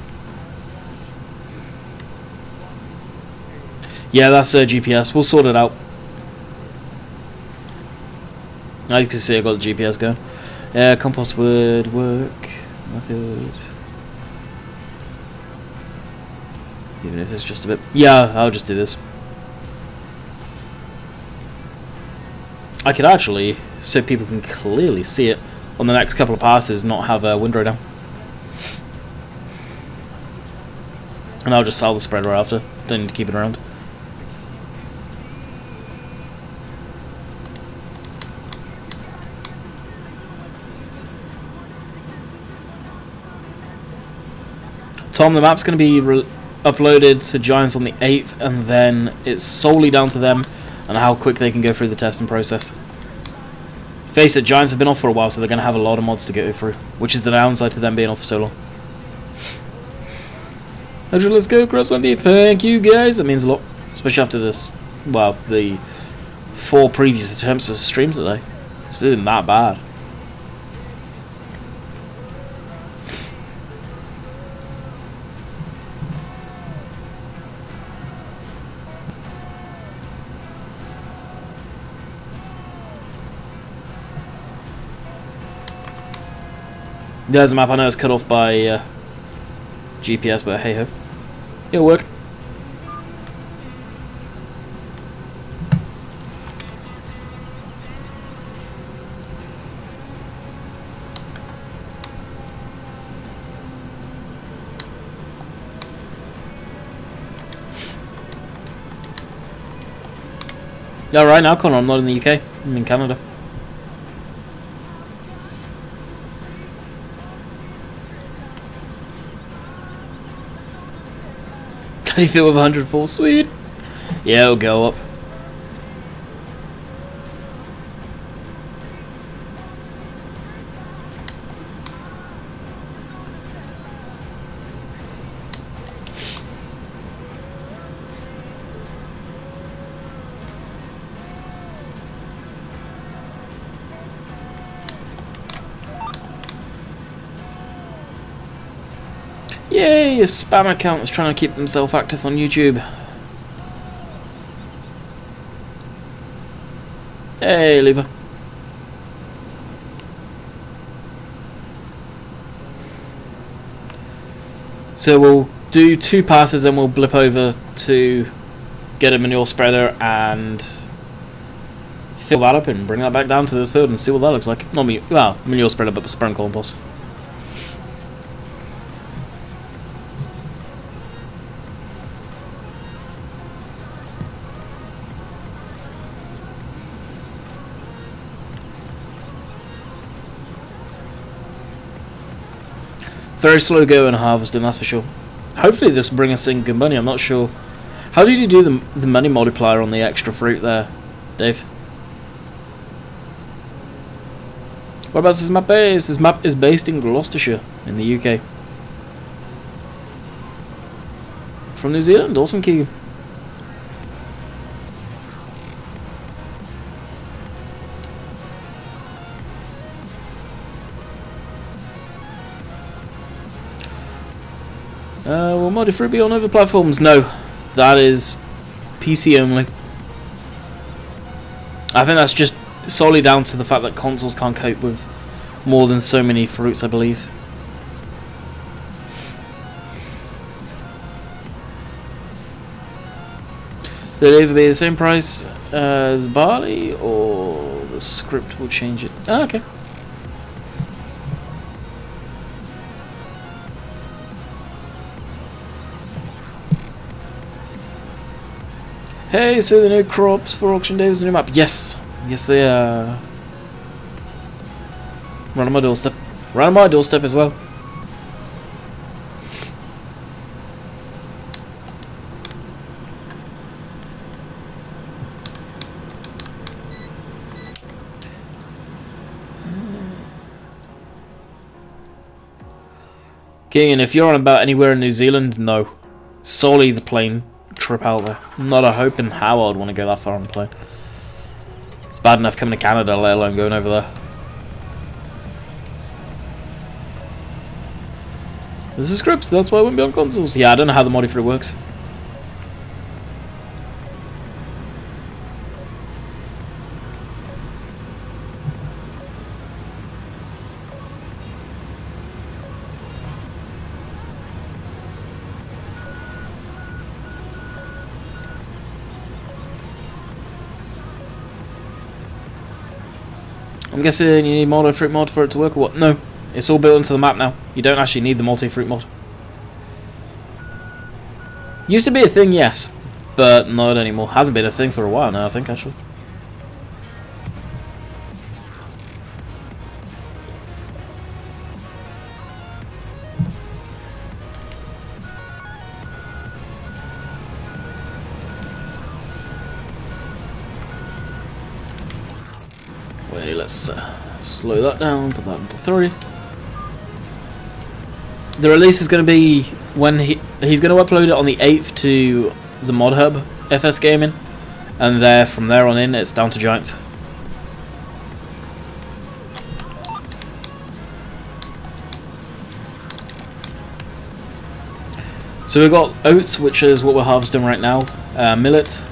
Yeah, that's GPS. We'll sort it out. As you can see, I've got the GPS going. Yeah, compost would work. Method. Even if it's just a bit. Yeah, I'll just do this. I could actually, so people can clearly see it on the next couple of passes, not have a windrow down. And I'll just sell the spreader after. Don't need to keep it around. Tom, the map's going to be uploaded to Giants on the 8th, and then it's solely down to them and how quick they can go through the testing process. Face it, Giants have been off for a while, so they're going to have a lot of mods to go through, which is the downside to them being off for so long. Let's go, Crosslandy. Thank you, guys. That means a lot, especially after this, well, the 4 previous attempts to stream today. It's been that bad. There's a map. I know it's cut off by GPS, but hey ho, it'll work. Yeah, right now, Connor, I'm not in the UK. I'm in Canada. How do you feel with 100 full? Sweet. Yeah, it'll go up. Yay, a spam account that's trying to keep themselves active on YouTube. Hey, Levi. So we'll do 2 passes, then we'll blip over to get a manure spreader and fill that up and bring that back down to this field and see what that looks like. Not me, well, manure spreader, but spread and compost. Very slow going harvesting, that's for sure. Hopefully this will bring us in good money, I'm not sure. How did you do the money multiplier on the extra fruit there, Dave? Whereabouts is this map based? This map is based in Gloucestershire, in the UK. From New Zealand, awesome key. Will Modifruit be on other platforms? No, that is PC only. I think that's just solely down to the fact that consoles can't cope with more than so many fruits, I believe. Will it either be the same price as barley, or the script will change it? Ah, okay. Hey, so the new crops for auction day is the new map. Yes, yes they are. Right on my doorstep. Right on my doorstep as well. King, and if you're on about anywhere in New Zealand, no. Solely the plane trip out there. Not a hope in how I'd want to go that far on the plane. It's bad enough coming to Canada, let alone going over there. This is scripts, that's why I wouldn't be on consoles. Yeah, I don't know how the Modifruit works. I'm guessing you need multi-fruit mod for it to work or what? No, it's all built into the map now. You don't actually need the multi-fruit mod. Used to be a thing, yes, but not anymore. Hasn't been a thing for a while now, I think, actually. Wait, let's slow that down, put that into 3. The release is going to be when he's going to upload it on the 8th to the Mod Hub, FS Gaming, and from there on in it's down to Giants. So we've got oats, which is what we're harvesting right now, millet,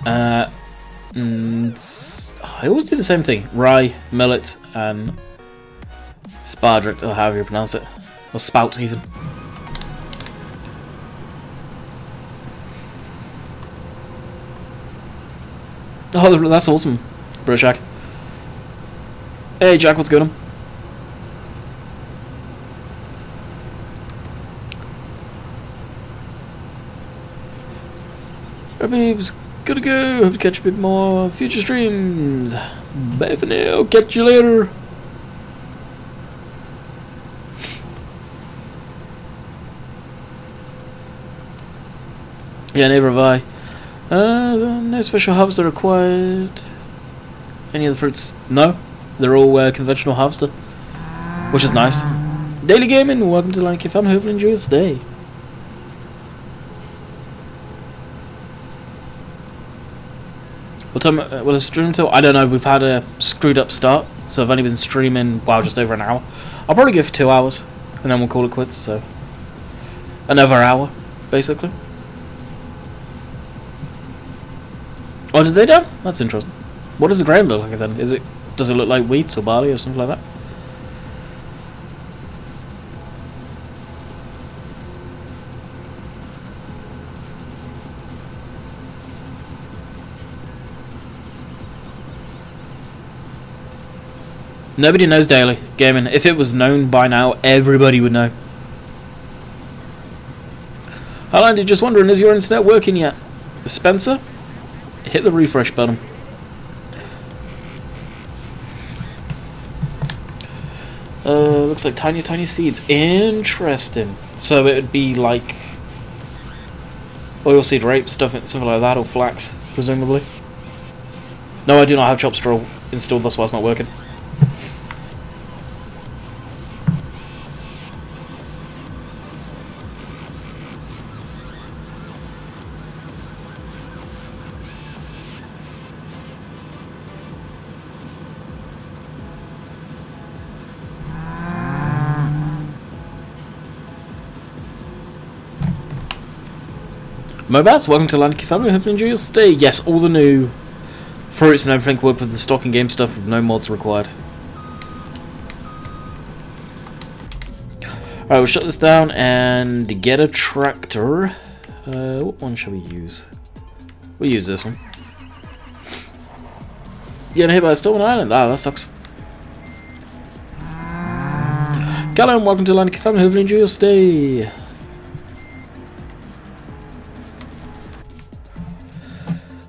and I always do the same thing: rye, millet, and Spardrick, or however you pronounce it. Or Spout, even. Oh, that's awesome, bro, Jack. Hey, Jack, what's going on? Alright, babes, gotta go. Hope to catch a bit more future streams. Bye for now. Catch you later. Yeah, neither have I. No special harvester required. Any of the fruits? No. They're all conventional harvester. Which is nice. Daily Gaming, welcome to Landykid. Hopefully you enjoy your stay. What time will I stream till? I don't know, we've had a screwed up start. So I've only been streaming, wow, just over an hour. I'll probably go for 2 hours. And then we'll call it quits, so. Another hour, basically. Oh, did they do? That's interesting. What does the ground look like then? Does it look like wheat or barley or something like that? Nobody knows Daily Gaming. If it was known by now, everybody would know. Hi Landy, just wondering, is your internet working yet? Spencer? Hit the refresh button. Looks like tiny seeds. Interesting. So it would be like oilseed rape, something like that, or flax, presumably. No, I do not have chop straw installed, that's why it's not working. Mobats, welcome to Landykid family. Hope you enjoy your stay. Yes, all the new fruits and everything work with the stock and game stuff with no mods required. Alright, we'll shut this down and get a tractor. What one shall we use? We'll use this one. Getting hit by a storm on island? Ah, that sucks. Callum, welcome to Landykid family. Hope you enjoy your stay.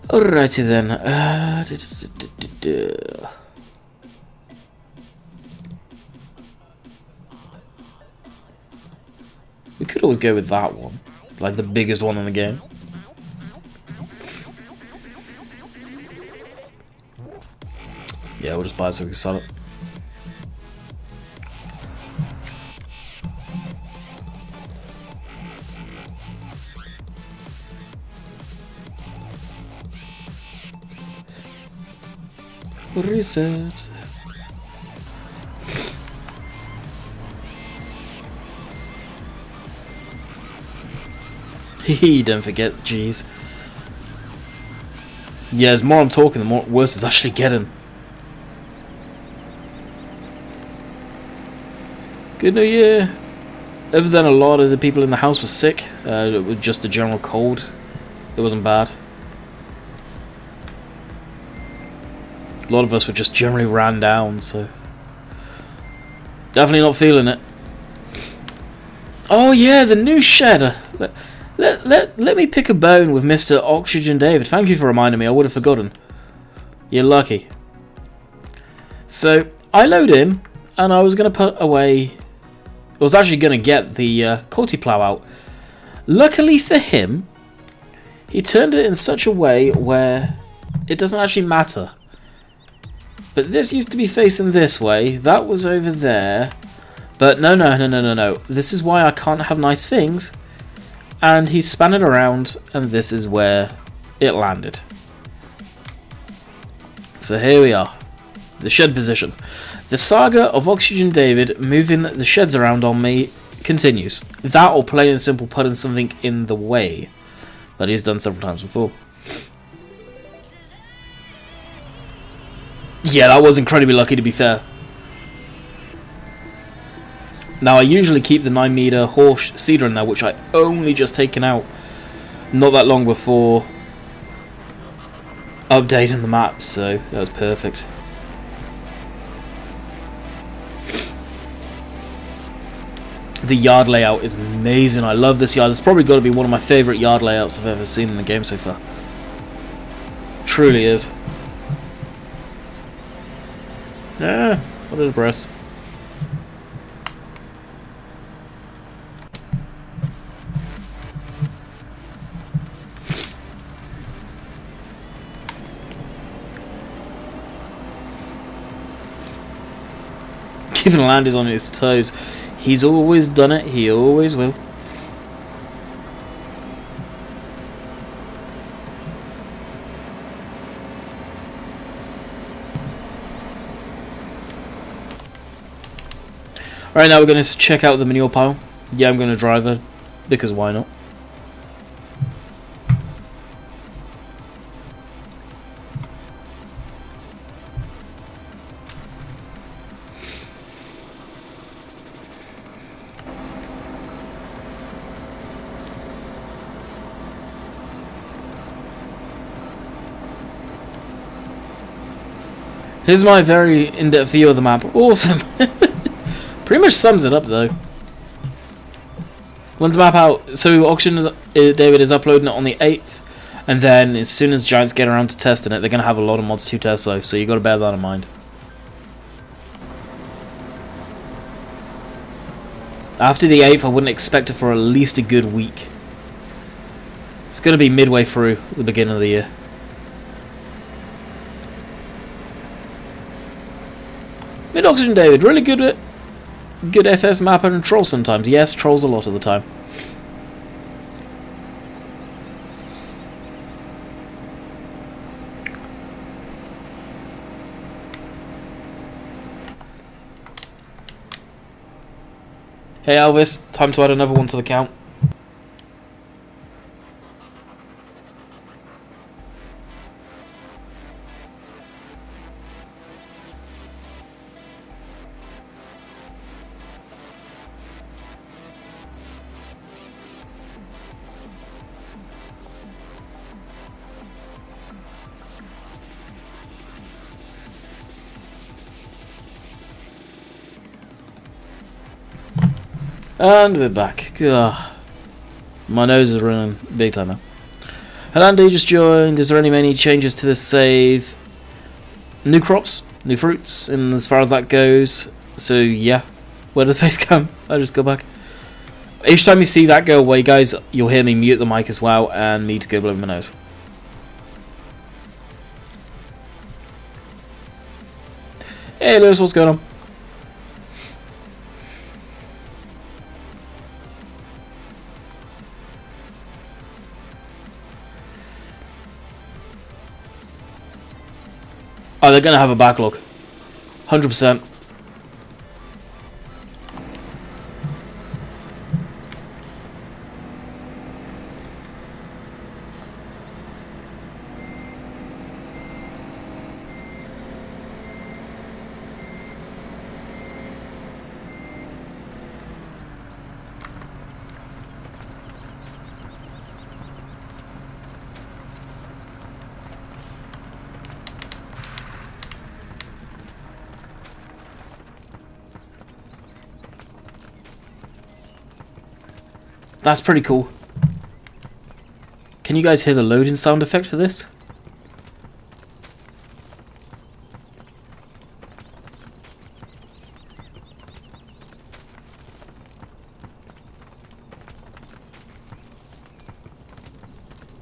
Alrighty then. We could always go with that one, like the biggest one in the game. Yeah, we'll just buy it so we can sell it. Reset. Hehe, don't forget, jeez. Yeah, as more I'm talking, the more worse it's actually getting. Good New Year. Other than a lot of the people in the house were sick, it was just a general cold. It wasn't bad. A lot of us were just generally ran down, so definitely not feeling it. Oh yeah, the new shed. Let me pick a bone with Mr. Oxygen David. Thank you for reminding me. I would have forgotten. You're lucky. So I load in, and I was gonna put away. I was actually gonna get the Corti plow out. Luckily for him, he turned it in such a way where it doesn't actually matter. But this used to be facing this way, that was over there, but no. This is why I can't have nice things, and he span it around, and this is where it landed. So here we are, the shed position. The saga of Oxygen David moving the sheds around on me continues. That or plain and simple putting something in the way that he's done several times before. Yeah, that was incredibly lucky, to be fair. Now I usually keep the 9-meter horse cedar in there, which I only just taken out not that long before updating the map, so that was perfect. The yard layout is amazing. I love this yard. It's probably got to be one of my favourite yard layouts I've ever seen in the game so far. Truly is. Ah, what did I press? Keeping Landys on his toes. He's always done it, he always will. Alright, now we're going to check out the manure pile. Yeah, I'm going to drive it, because why not? Here's my very in-depth view of the map. Awesome! Pretty much sums it up though. When's the map out? So Auction David is uploading it on the 8th, and then as soon as Giants get around to testing it, they're going to have a lot of mods to test though, so you got to bear that in mind. After the 8th, I wouldn't expect it for at least a good week. It's going to be midway through the beginning of the year. Mid-Oxygen David, really good at good FS mapper and troll sometimes. Yes, trolls a lot of the time. Hey Elvis, time to add another one to the count. And we're back. Ugh. My nose is running big time now. Hello, just joined. Is there any changes to this save? New crops, new fruits, and as far as that goes. So yeah, where did the face come? I'll just go back. Each time you see that go away, guys, you'll hear me mute the mic as well, and me to go blow my nose. Hey Lewis, what's going on? Oh, they're going to have a backlog. 100%. That's pretty cool. Can you guys hear the loading sound effect for this?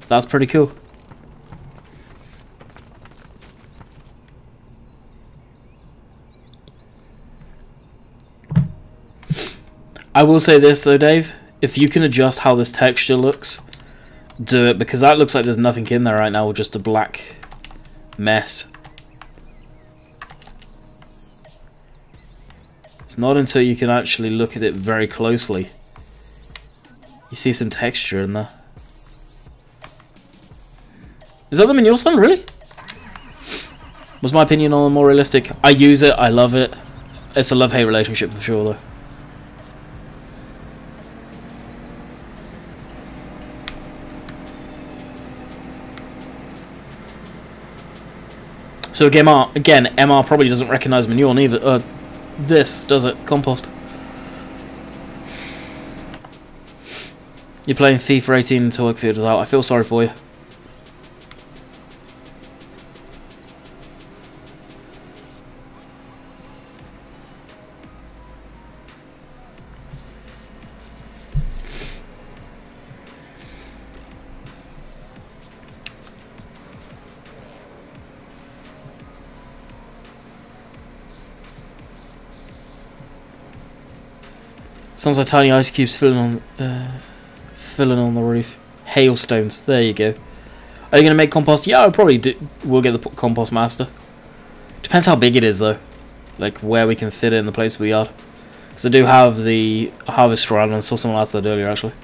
That's pretty cool. I will say this though, Dave. If you can adjust how this texture looks, do it, because that looks like there's nothing in there right now, just a black mess. It's not until you can actually look at it very closely you see some texture in there. Is that the manure stand, really? Was my opinion on the more realistic? I use it, I love it. It's a love-hate relationship for sure though. So again, MR probably doesn't recognise manure neither. This does it. Compost. You're playing FIFA 18 until Oakfield is out. I feel sorry for you. Sounds like tiny ice cubes filling on the roof. Hailstones. There you go. Are you going to make compost? Yeah, I'll probably do. We'll get the compost master. Depends how big it is, though. Like, where we can fit it in the place we are. Because I do have the harvester around, and I saw someone else that earlier, actually.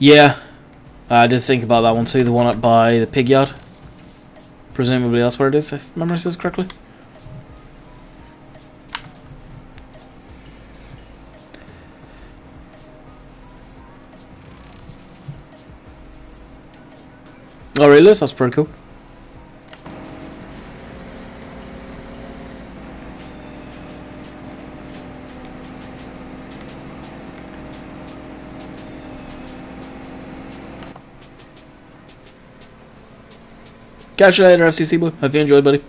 Yeah, I did think about that one too, the one up by the pig yard. Presumably that's where it is, if memory serves correctly. Oh really? That's pretty cool. Catch you later, FCC boy. Hope you enjoyed, buddy.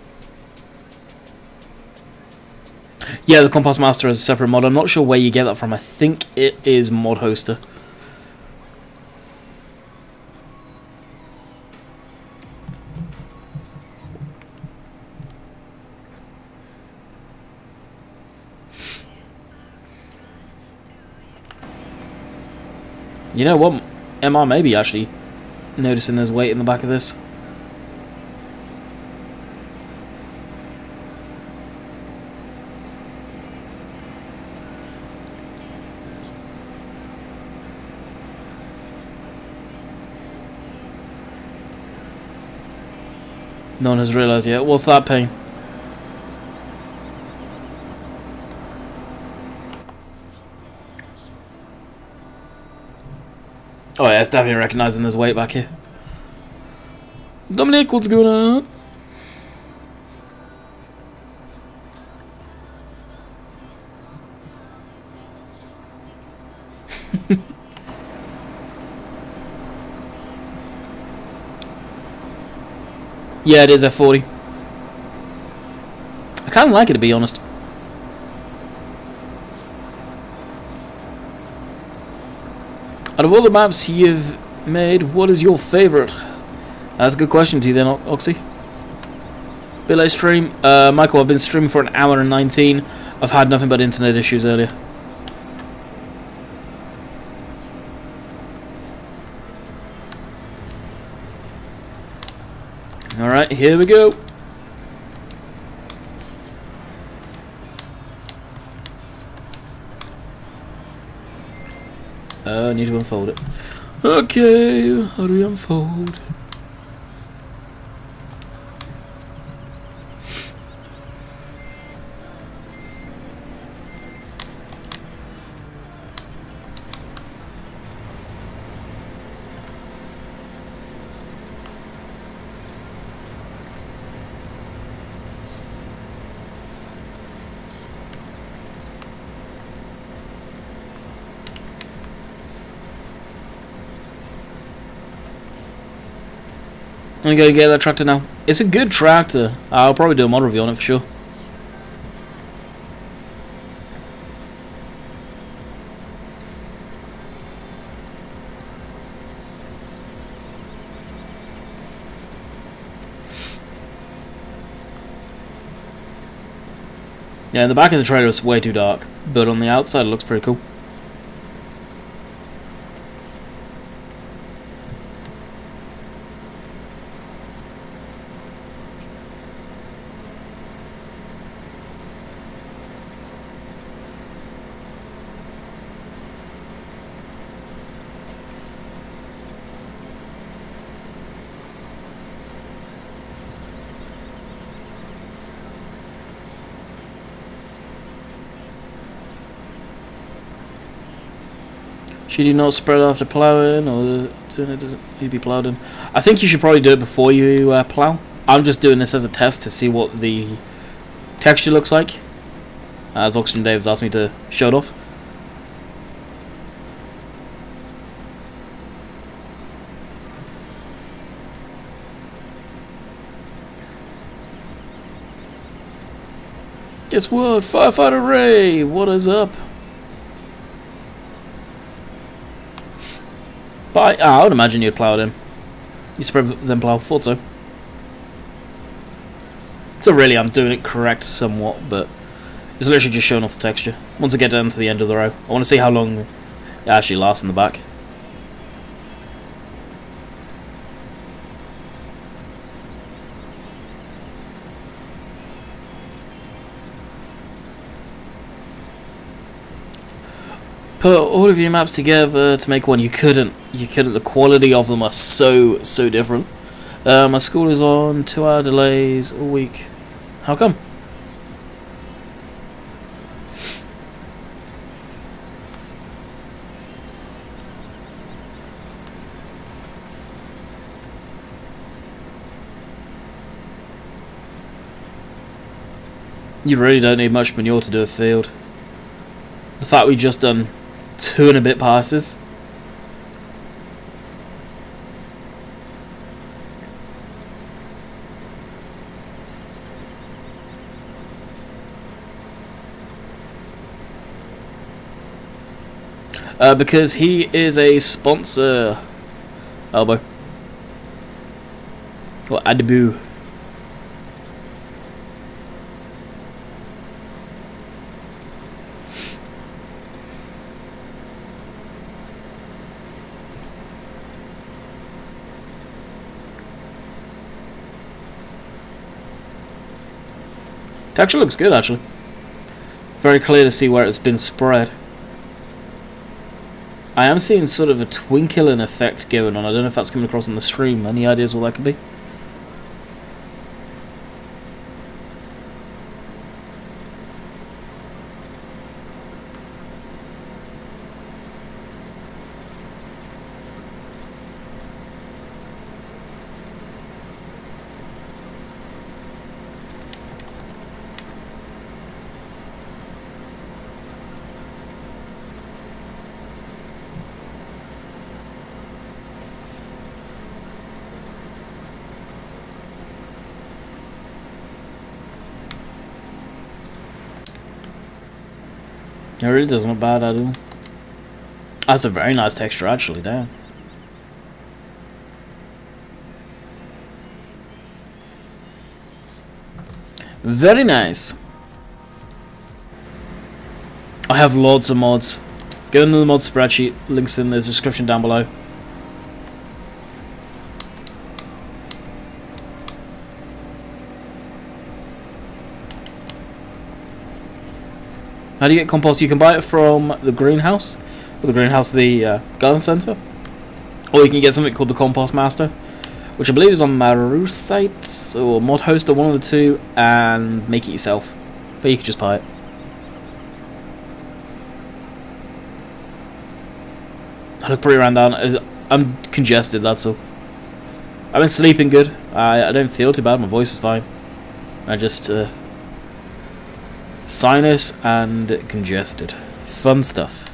Yeah, the Compost Master is a separate mod. I'm not sure where you get that from. I think it is Mod Hoster. You know what? MR may be actually noticing there's weight in the back of this. No one has realised yet. What's that pain? Oh yeah, it's definitely recognising there's weight back here. Dominic, what's going on? Yeah, it is F40. I kind of like it, to be honest. Out of all the maps you've made, what is your favourite? That's a good question to you then, Oxy. Billy stream. Michael, I've been streaming for an hour and 19. I've had nothing but internet issues earlier. Alright, here we go. I need to unfold it. Okay, how do we unfold? I'm gonna get that tractor now. It's a good tractor. I'll probably do a mod review on it for sure. Yeah, in the back of the trailer it's way too dark, but on the outside it looks pretty cool. Should you not spread after ploughing, or does it need to be ploughed in? I think you should probably do it before you plough. I'm just doing this as a test to see what the texture looks like, as Oxygen Dave's asked me to show it off. Guess what? Firefighter Ray! What is up? But I would imagine you'd plough it in. You spread then plough, thought so. So really I'm doing it correct somewhat, but it's literally just showing off the texture. Once I get down to the end of the row, I want to see how long it actually lasts in the back. Put all of your maps together to make one. You couldn't. The quality of them are so different. My school is on 2-hour delays all week. How come? You really don't need much manure to do a field. The fact we just done 2 and a bit passes. Because he is a sponsor. Elbow. Or Adaboo. Texture looks good, actually. Very clear to see where it's been spread. I am seeing sort of a twinkling effect going on. I don't know if that's coming across on the stream. Any ideas what that could be? It really doesn't look bad at all. That's a very nice texture, actually, damn. Very nice. I have loads of mods. Go into the mod spreadsheet, links in the description down below. How do you get compost? You can buy it from the greenhouse, the garden centre, or you can get something called the Compost Master, which I believe is on Maru's site or Mod Host or one of the two, and make it yourself. But you can just buy it. I look pretty ran down. I'm congested, that's all. I've been sleeping good. I don't feel too bad. My voice is fine. I just sinus and congested. Fun stuff.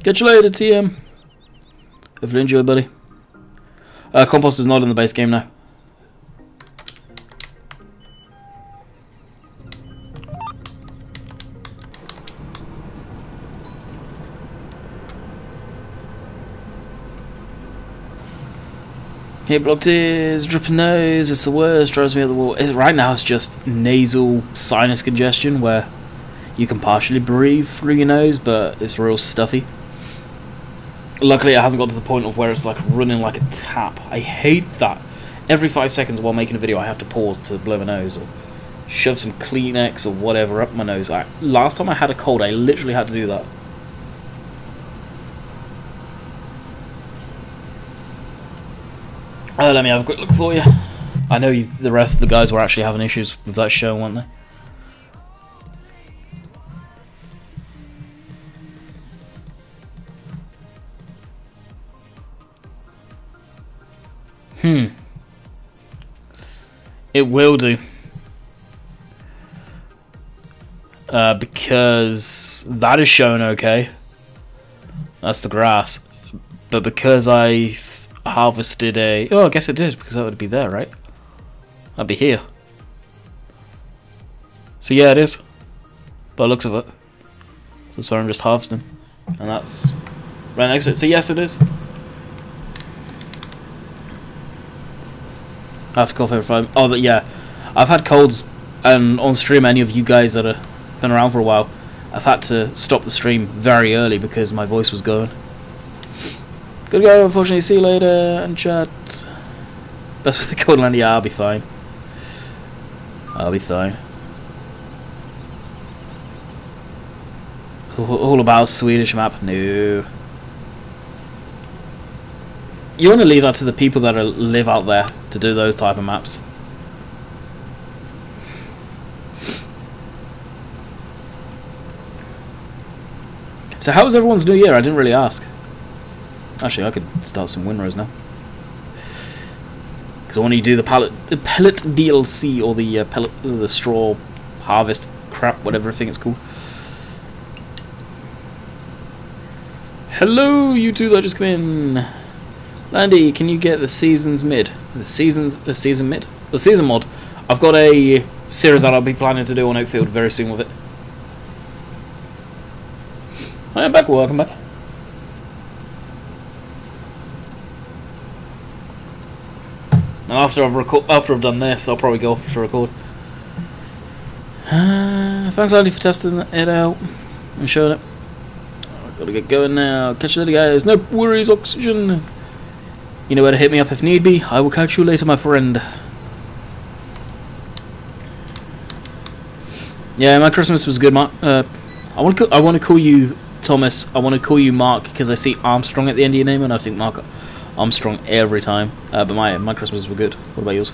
Catch you later, TM. Hopefully enjoy, buddy. Compost is not in the base game now. Hey, blocked ears, dripping nose, it's the worst, drives me up the wall. Right now it's just nasal sinus congestion where you can partially breathe through your nose, but it's real stuffy. Luckily it hasn't got to the point of where it's like running like a tap. I hate that. every 5 seconds while making a video I have to pause to blow my nose or shove some Kleenex or whatever up my nose. Last time I had a cold, I literally had to do that. Let me have a quick look for you. I know the rest of the guys were actually having issues with that show, weren't they? It will do. Because that is shown okay. That's the grass. But because I harvested a... Oh, I guess it did, because that would be there, right? That'd be here. So yeah, it is. By the looks of it. So that's where I'm just harvesting. And that's right next to it. So yes, it is. I have to cough every 5... Oh, but yeah. I've had colds, and on stream, any of you guys that have been around for a while, I've had to stop the stream very early because my voice was going. Good to go, unfortunately. See you later, and chat. Best with the cold land. Yeah, I'll be fine. I'll be fine. All about Swedish map? No. You want to leave that to the people that live out there to do those type of maps. So how was everyone's New Year? I didn't really ask. Actually, I could start some windrows now. Because I want you to do the pellet DLC or the straw harvest crap, whatever thing it's called. Hello, you two that just come in. Landy, can you get the seasons mid? The season mid? The season mod. I've got a series that I'll be planning to do on Oakfield very soon with it. I am back. Welcome back. Now after I've done this, I'll probably go off to record. Thanks, Landy, for testing it out and showing it. I've got to get going now. Catch you later, guys. No worries, Oxygen. You know where to hit me up if need be. I will catch you later, my friend. Yeah, my Christmas was good, Mark. I want to call you Thomas. I want to call you Mark because I see Armstrong at the end of your name, and I think Mark Armstrong every time. But my Christmas were good. What about yours?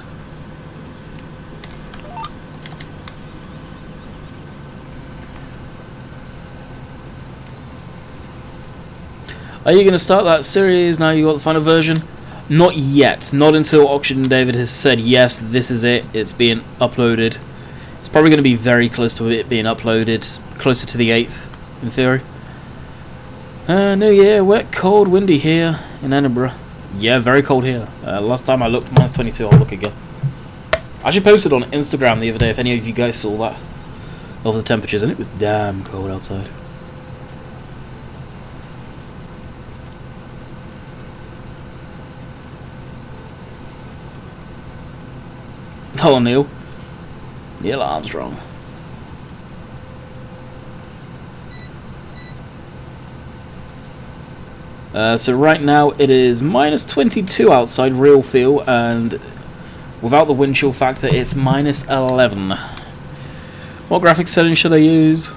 Are you going to start that series now you got the final version? Not yet. Not until Oxygen David has said, yes, this is it. It's being uploaded. It's probably going to be very close to it being uploaded. Closer to the 8th, in theory. No, yeah, wet, cold, windy here in Edinburgh. Yeah, very cold here. Last time I looked, -22. I'll look again. I actually posted on Instagram the other day, if any of you guys saw that, of the temperatures, and it was damn cold outside. Oh, Neil Armstrong. So right now it is -22 outside, real feel, and without the wind chill factor it's -11. What graphics settings should I use?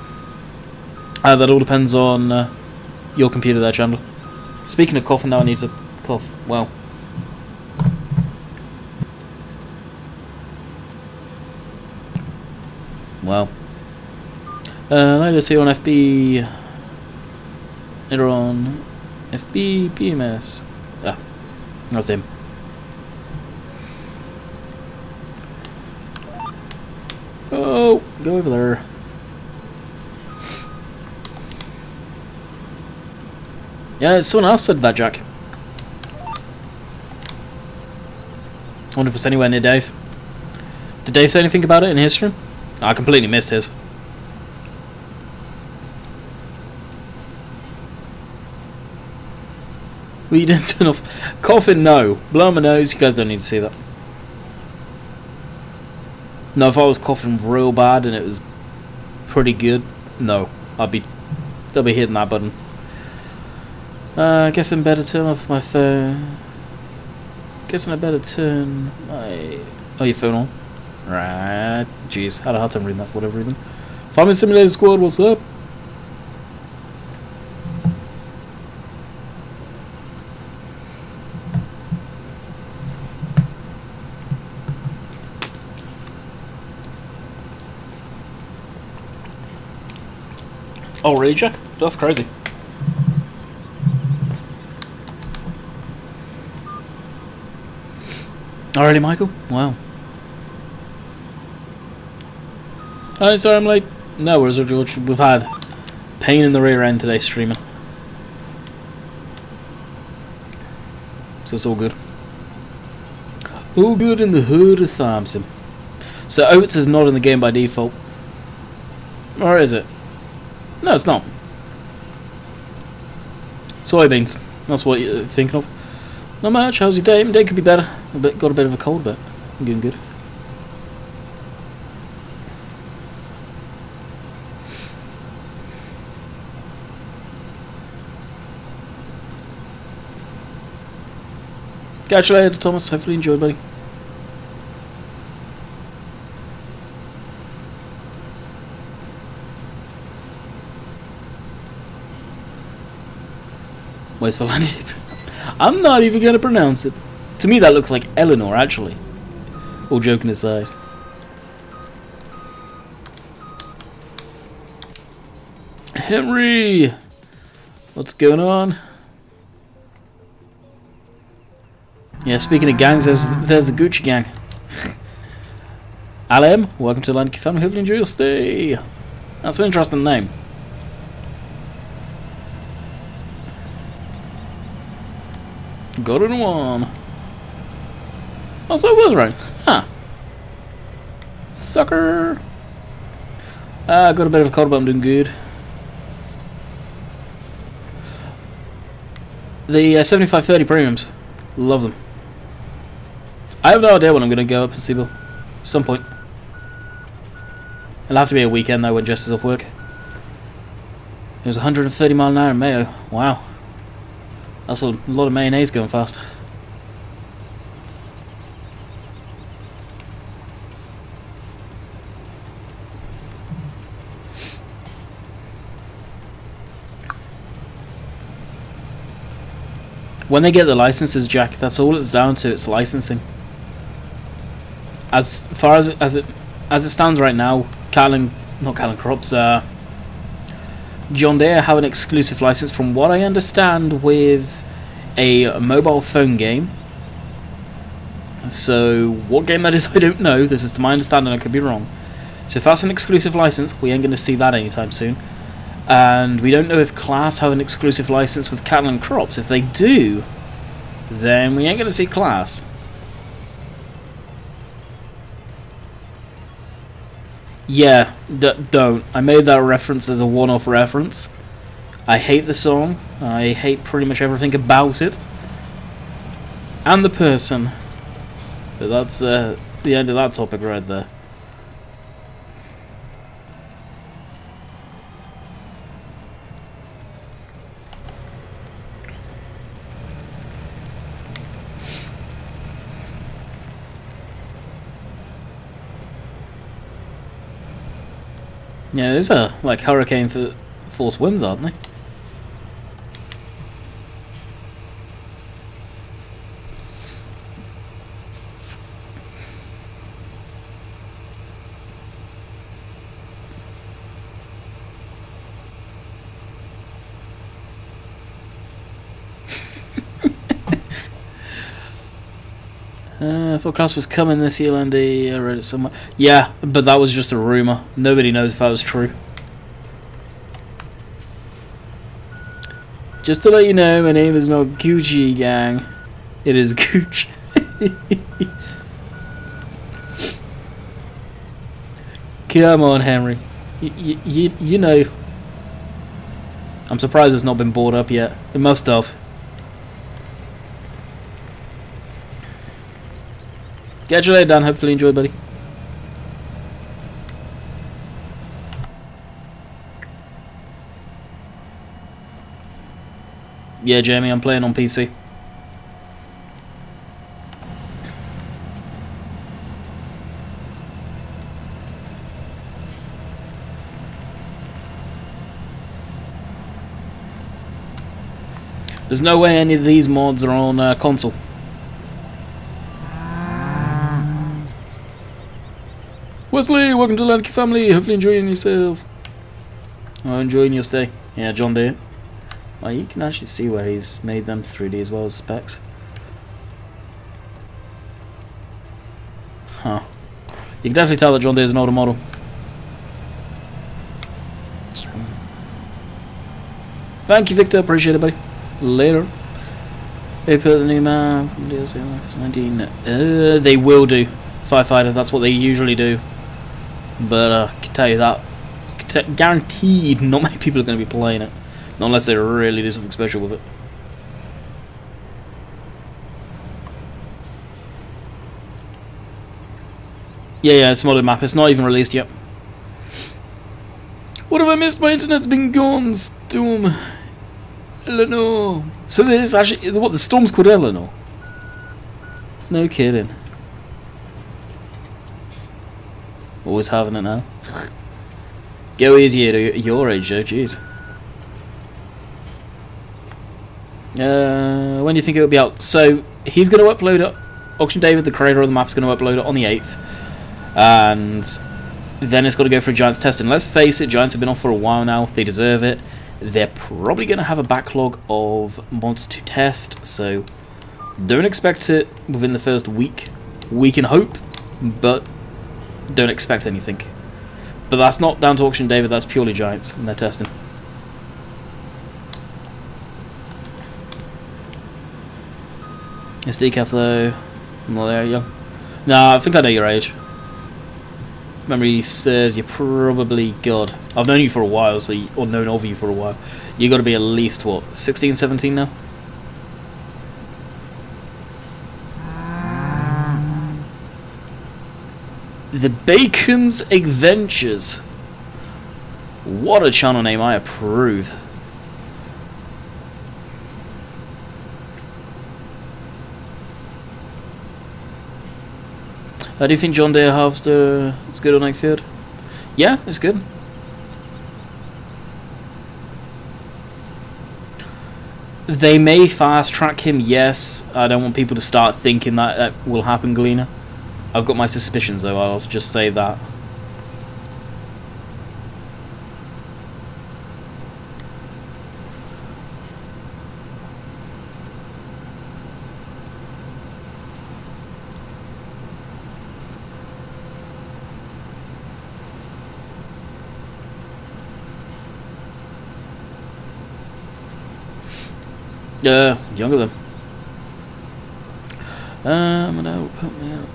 That all depends on your computer there, Chandler. Speaking of coughing, now I need to cough. Well. Well, let's see on FB. Later on, FB PMS. Ah, that's him. Oh, go over there. Yeah, someone else said that, Jack. I wonder if it's anywhere near Dave. Did Dave say anything about it in his stream? I completely missed his. Well, you didn't turn off. Coughing, no. Blow my nose, you guys don't need to see that. No, if I was coughing real bad and it was pretty good, no. They'll be hitting that button. I guess I'm better turn off my phone. Guessing I better turn my... Oh, your phone on. Right. Jeez, had a hard time reading that for whatever reason. Farming Simulator Squad, what's up? Oh, really, Jack? That's crazy. Alrighty, Michael? Wow. Oh, sorry I'm late. No worries, George. We've had pain in the rear end today streaming. So it's all good. All good in the hood of Thompson. So oats is not in the game by default. Or is it? No, it's not. Soybeans. That's what you're thinking of. Not much. How's your day? My day could be better. Got a bit of a cold, but I'm doing good. Catch you later, Thomas. Hopefully you enjoyed, buddy. Where's for Landykid? I'm not even going to pronounce it. To me that looks like Eleanor, actually. All joking aside. Henry! What's going on? Yeah, speaking of gangs, there's the Gucci gang. Alem, welcome to the Landykid family. Hopefully enjoy your stay. That's an interesting name. Got it in one. Oh, so it was right. Huh. Sucker. Got a bit of a cold, but I'm doing good. The 7530 premiums. Love them. I have no idea when I'm going to go up and see Bill. At some point. It'll have to be a weekend though when Jess is off work. It was 130 mile an hour in Mayo. Wow. That's a lot of mayonnaise going fast. When they get the licenses, Jack, that's all it's down to. It's licensing. As far as it stands right now, not Callan Crops, John Deere have an exclusive license, from what I understand, with a mobile phone game. So what game that is, I don't know. This is to my understanding. I could be wrong. So if that's an exclusive license, we ain't going to see that anytime soon. And we don't know if Class have an exclusive license with Cattle and Crops. If they do, then we ain't going to see Class. Yeah, don't. I made that reference as a one-off reference. I hate the song. I hate pretty much everything about it. And the person. But that's the end of that topic right there. Yeah, these are like hurricane force winds, aren't they? Forecast was coming this year, Landy. I read it somewhere. Yeah, but that was just a rumour. Nobody knows if that was true. Just to let you know, my name is not Gucci Gang. It is Gooch. Come on, Henry. You know. I'm surprised it's not been bought up yet. It must have. Catch you later, Dan. Hopefully you enjoy, buddy. Yeah, Jamie, I'm playing on PC. There's no way any of these mods are on console. Wesley, welcome to Landykid family. Hopefully enjoying yourself. Oh, enjoying your stay. Yeah, John Deere. Well, you can actually see where he's made them 3D as well as specs. Huh. You can definitely tell that John Deere is an older model. Thank you, Victor. Appreciate it, buddy. Later. They put the new map from DLC 19. They will do. Firefighter, that's what they usually do. But I can tell you that, guaranteed not many people are going to be playing it. Not unless they really do something special with it. Yeah, it's a modded map. It's not even released yet. What have I missed? My internet's been gone. Storm. Eleanor. So this is actually... What, the storm's called Eleanor? No kidding. Always having it now. Go easy at your age, though, jeez. When do you think it will be out? So, he's going to upload it. Auction David, the creator of the map, is going to upload it on the 8th. And then it's got to go for Giants testing. Let's face it, Giants have been off for a while now. They deserve it. They're probably going to have a backlog of mods to test. So, don't expect it within the first week. We can hope, but... don't expect anything. But that's not down to Auction David, that's purely Giants and they're testing. It's DEAF KEV though. I'm not there young. Nah, I think I know your age. Memory serves you probably, God. I've known you for a while, so or known of you for a while. You got to be at least what, 16, 17 now? The Bacon's Adventures. What a channel name, I approve. Do you think John Deere Harvester is good on Oakfield? Yeah, it's good. They may fast track him, yes. I don't want people to start thinking that that will happen, Gleaner. I've got my suspicions though, I'll just say that. Younger than. No, put me out.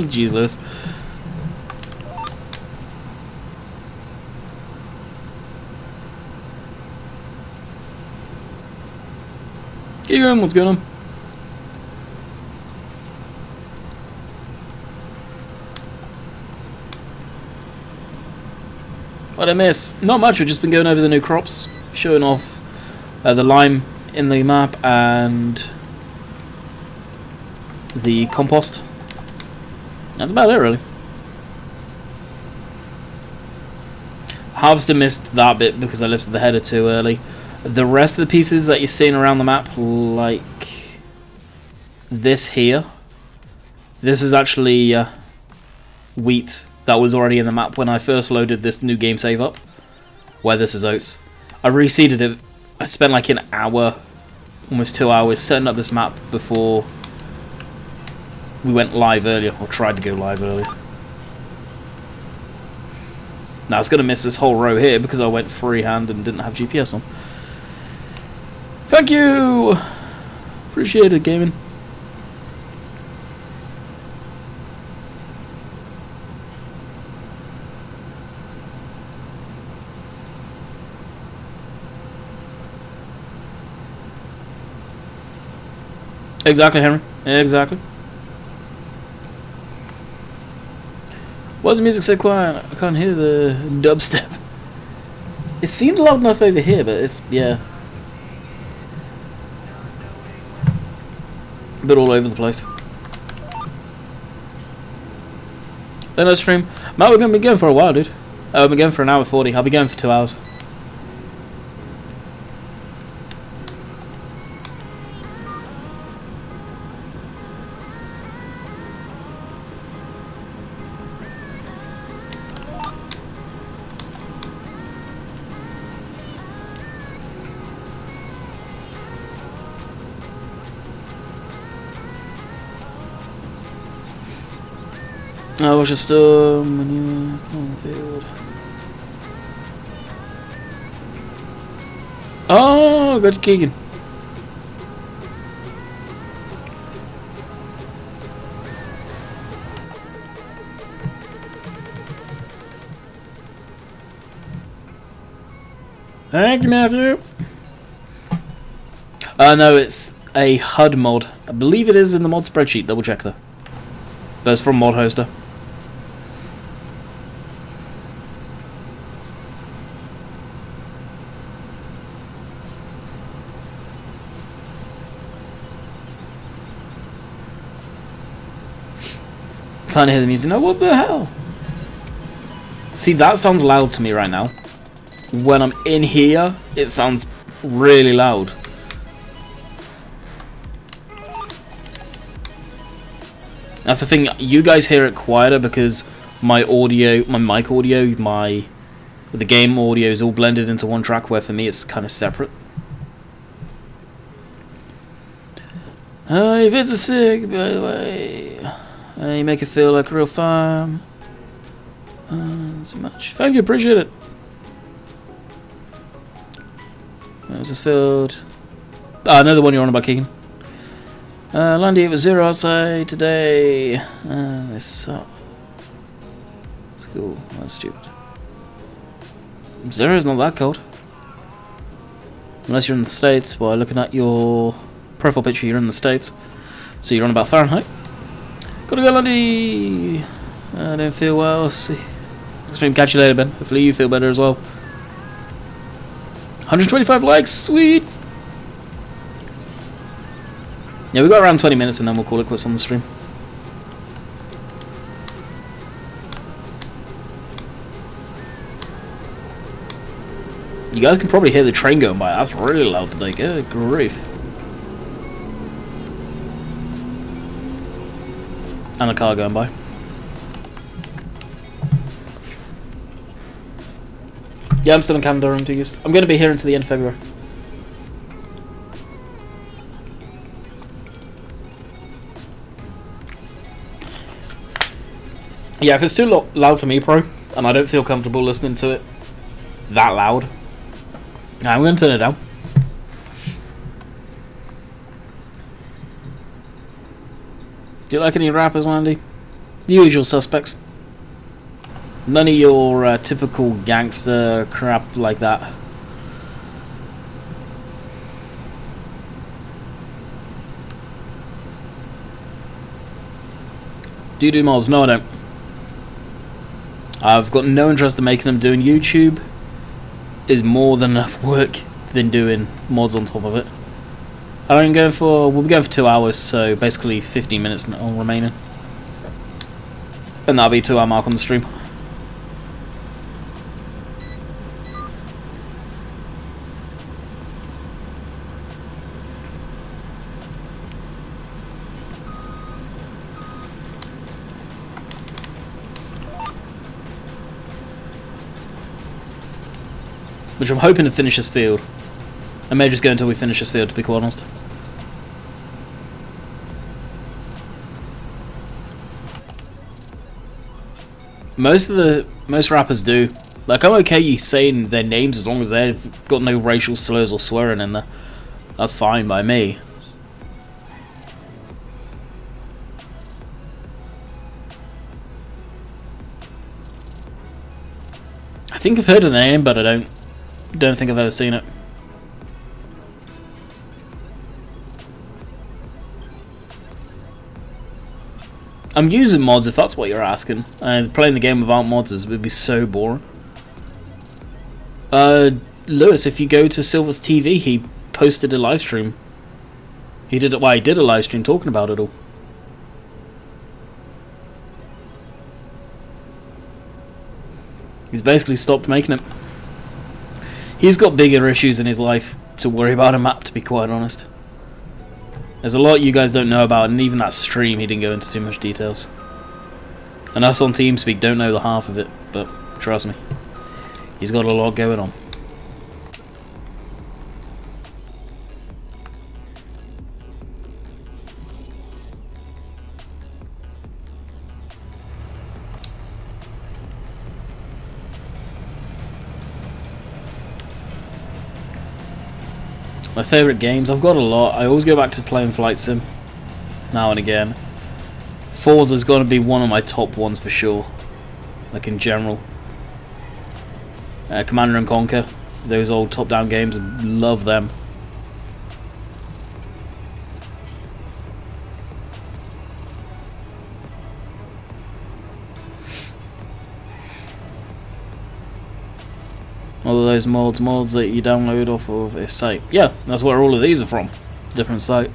Jeez, Lewis. Keep going, what's going on? What I miss? Not much, we've just been going over the new crops, showing off the lime in the map and the compost. That's about it, really. Harvester missed that bit because I lifted the header too early. The rest of the pieces that you're seeing around the map, like this here, this is actually wheat that was already in the map when I first loaded this new game save up, where this is oats. I reseeded it. I spent like an hour, almost 2 hours, setting up this map before we went live earlier, or tried to go live earlier. Now I was going to miss this whole row here because I went freehand and didn't have GPS on. Thank you! Appreciate it, gaming. Exactly, Henry. Exactly. Why is the music so quiet? I can't hear the dubstep. It seemed loud enough over here, but it's, yeah, a bit all over the place. Then let's stream. Matt, we're going to be going for a while, dude. We're going for an hour 40. I'll be going for 2 hours. I was just when you on the field. Oh, got Keegan. Thank you, Matthew. No, it's a HUD mod. I believe it is in the mod spreadsheet. Double check though. But it's from Mod Hoster. Can't hear the music. No, what the hell? See, that sounds loud to me right now. When I'm in here, it sounds really loud. That's the thing. You guys hear it quieter because my audio, my mic audio, the game audio is all blended into one track. Where for me, it's kind of separate. If it's a sick, by the way. You make it feel like a real farm. So much. Thank you, appreciate it. Where was this field? Another one you're on about, Keegan. Landy, it was 0 outside today. This sucks. School. That's stupid. 0 is not that cold. Unless you're in the States. Well, looking at your profile picture, you're in the States. So you're on about Fahrenheit. Gotta go, Landy. I don't feel well. See. Stream, catch you later, Ben. Hopefully you feel better as well. 125 likes, sweet. Yeah, we got around 20 minutes and then we'll call it quits on the stream. You guys can probably hear the train going by. That's really loud today. Good grief. And a car going by. Yeah, I'm still in Canada. I'm going to be here until the end of February. Yeah, if it's too loud for me, Pro, and I don't feel comfortable listening to it that loud, I'm going to turn it down. Do you like any rappers, Landy? The usual suspects. None of your typical gangster crap like that. Do you do mods? No, I don't. I've got no interest in making them. Doing YouTube is more than enough work than doing mods on top of it. We'll be going for 2 hours, so basically 15 minutes all remaining. And that'll be 2 hour mark on the stream. Which I'm hoping to finish this field. I may just go until we finish this field, to be quite honest. Most rappers do. Like, I'm okay you saying their names as long as they've got no racial slurs or swearing in there. That's fine by me. I think I've heard the name, but I don't think I've ever seen it. I'm using mods if that's what you're asking. Playing the game without mods would be so boring. Lewis, if you go to Silver's TV, he posted a live stream. He did a live stream talking about it all. He's basically stopped making them. He's got bigger issues in his life to worry about a map, to be quite honest. There's a lot you guys don't know about, and even that stream he didn't go into too much details. And us on TeamSpeak don't know the half of it, but trust me, he's got a lot going on. My favourite games, I've got a lot. I always go back to playing Flight Sim now and again. Forza's got to be one of my top ones for sure, like in general. Commander and Conquer, those old top-down games, love them. All of those mods that you download off of a site. Yeah, that's where all of these are from. Different site.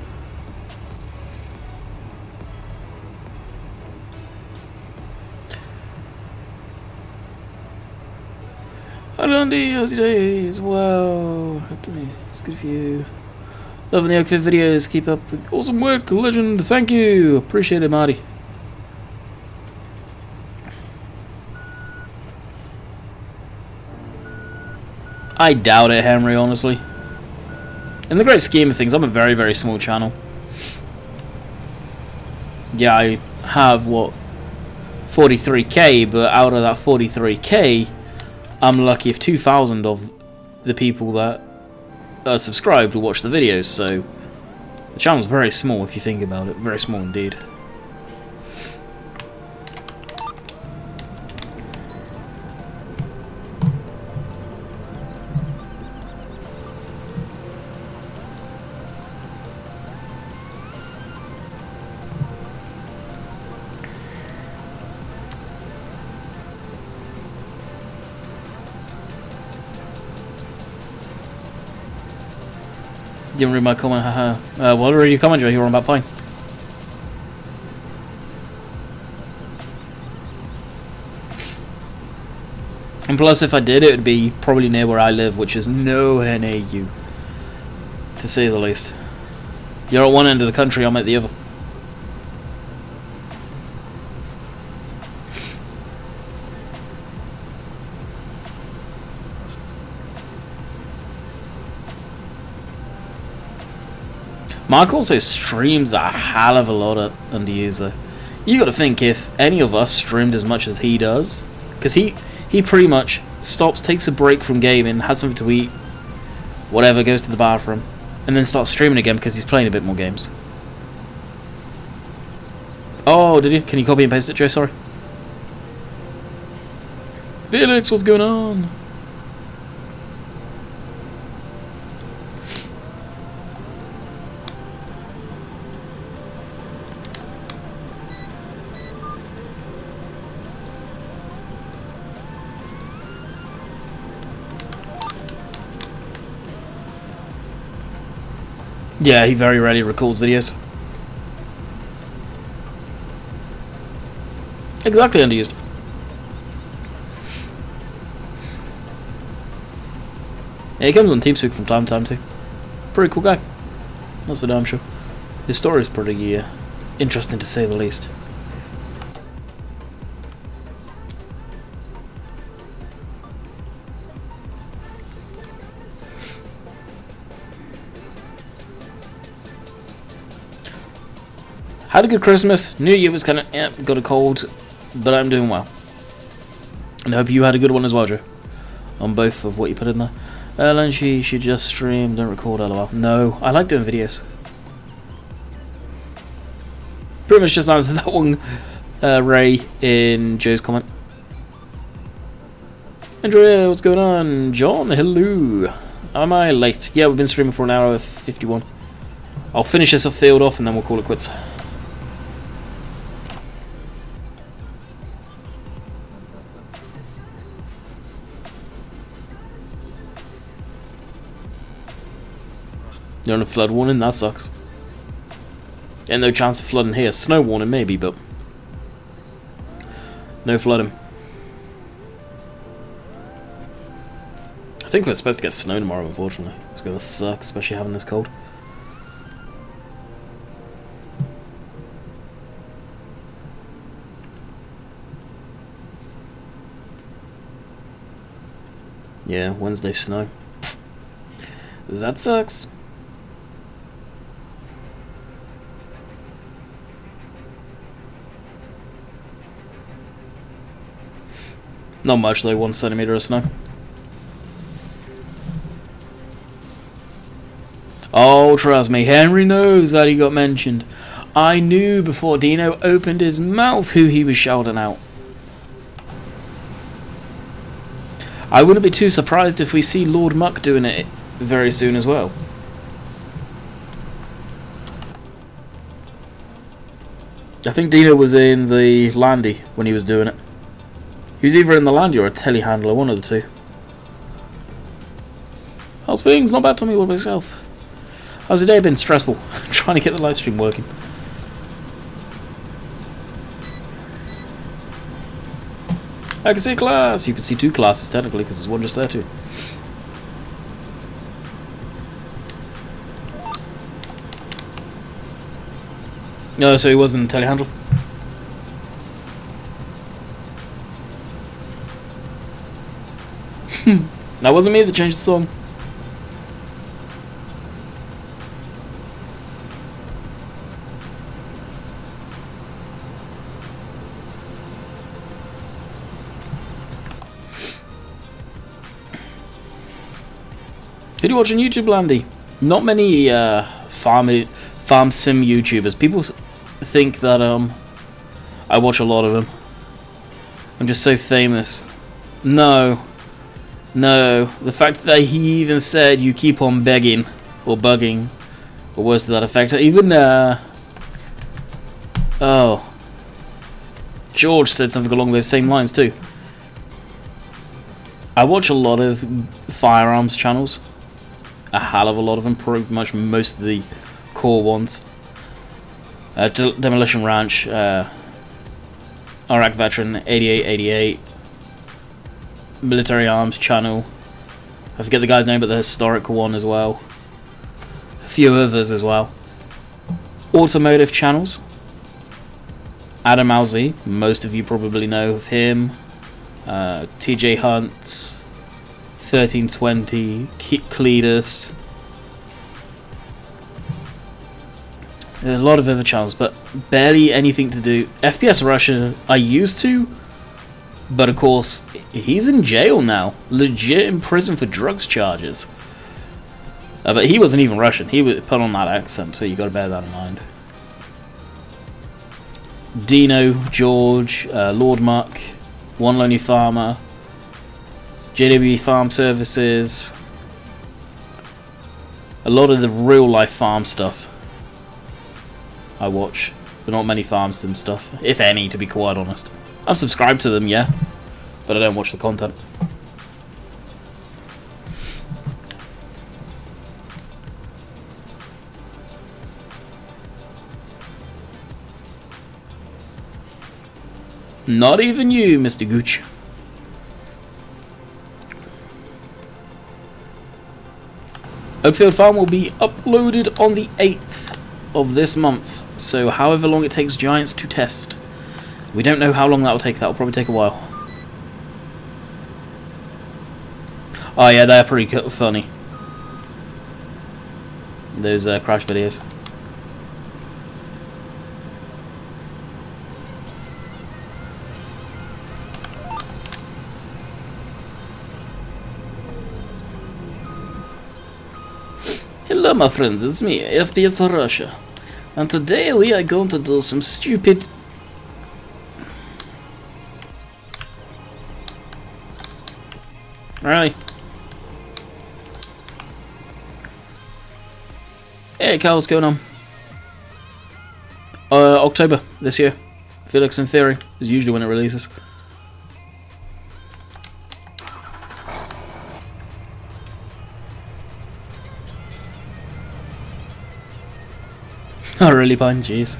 Hi Landy, how's your day as well? It's good for you. Loving the Oakfield videos. Keep up the awesome work, legend. Thank you. Appreciate it, Marty. I doubt it, Henry, honestly. In the great scheme of things, I'm a very, very small channel. Yeah, I have, what, 43k, but out of that 43k, I'm lucky if 2,000 of the people that are subscribed will watch the videos, so the channel's very small if you think about it. Very small indeed. Didn't read my comment, haha. What read your comment, Joe? You were on about Pine. And plus, if I did, it would be probably near where I live, which is nowhere near you, to say the least. You're at one end of the country, I'm at the other. Mark also streams a hell of a lot at Underuser. You gotta think, if any of us streamed as much as he does, because he pretty much stops, takes a break from gaming, has something to eat, whatever, goes to the bathroom, and then starts streaming again because he's playing a bit more games. Oh, did you? Can you copy and paste it, Joe? Sorry. Felix, what's going on? Yeah, he very rarely records videos. Exactly, underused. Yeah, he comes on TeamSpeak from time to time too. Pretty cool guy. That's for damn sure. His story is pretty interesting to say the least. Had a good Christmas. New Year was kind of, got a cold, but I'm doing well. And I hope you had a good one as well, Joe. On both of what you put in there. And she just stream, don't record, lol. No, I like doing videos. Pretty much just answered that one, Ray, in Joe's comment. Andrea, what's going on? John, hello. Am I late? Yeah, we've been streaming for an hour 51. I'll finish this field off and then we'll call it quits. You're on a flood warning? That sucks. And no chance of flooding here. Snow warning maybe, but no flooding. I think we're supposed to get snow tomorrow, unfortunately. It's gonna suck, especially having this cold. Yeah, Wednesday snow. That sucks. Not much though, 1 centimeter of snow. Oh, trust me, Henry knows that he got mentioned. I knew before Dino opened his mouth who he was shouting out. I wouldn't be too surprised if we see Lord Muck doing it very soon as well. I think Dino was in the Landy when he was doing it. He was either in the Landy or a telehandler, one of the two. How's things? Not bad, Tommy. What about yourself? How's the day been? Stressful. Trying to get the live stream working. I can see a class. You can see 2 classes technically because there's one just there too. No, so he wasn't telehandle. That wasn't me that changed the song. Who do you watch on YouTube, Landy? Not many farm sim YouTubers. People think that I watch a lot of them. I'm just so famous. No. No. The fact that he even said you keep on begging or bugging or worse to that effect. Even oh, George said something along those same lines too. I watch a lot of firearms channels. A hell of a lot of them, pretty much most of the core ones. Demolition Ranch, Iraq Veteran, 8888, Military Arms channel. I forget the guy's name, but the historic one as well. A few others as well. Automotive channels. Adam Alzi, most of you probably know of him. TJ Hunt's 1320, Cletus. A lot of other channels, but barely anything to do. FPS Russia, I used to, but of course, he's in jail now. Legit in prison for drugs charges. But he wasn't even Russian. He was put on that accent, so you got to bear that in mind. Dino, George, Lord Muck, One Lonely Farmer, JW Farm Services, a lot of the real life farm stuff I watch, but not many farm sim stuff, if any, to be quite honest. I'm subscribed to them, yeah, but I don't watch the content. Not even you, Mr. Gooch. Oakfield Farm will be uploaded on the 8th of this month, so however long it takes Giants to test. We don't know how long that will take. That will probably take a while. Oh yeah, they're pretty funny. Those crash videos. Hello my friends, it's me, FPS Russia, and today we are going to do some stupid... Really? Hey Carl, what's going on? October this year. Felix and Theory is usually when it releases. Oh really, Pine? Jeez.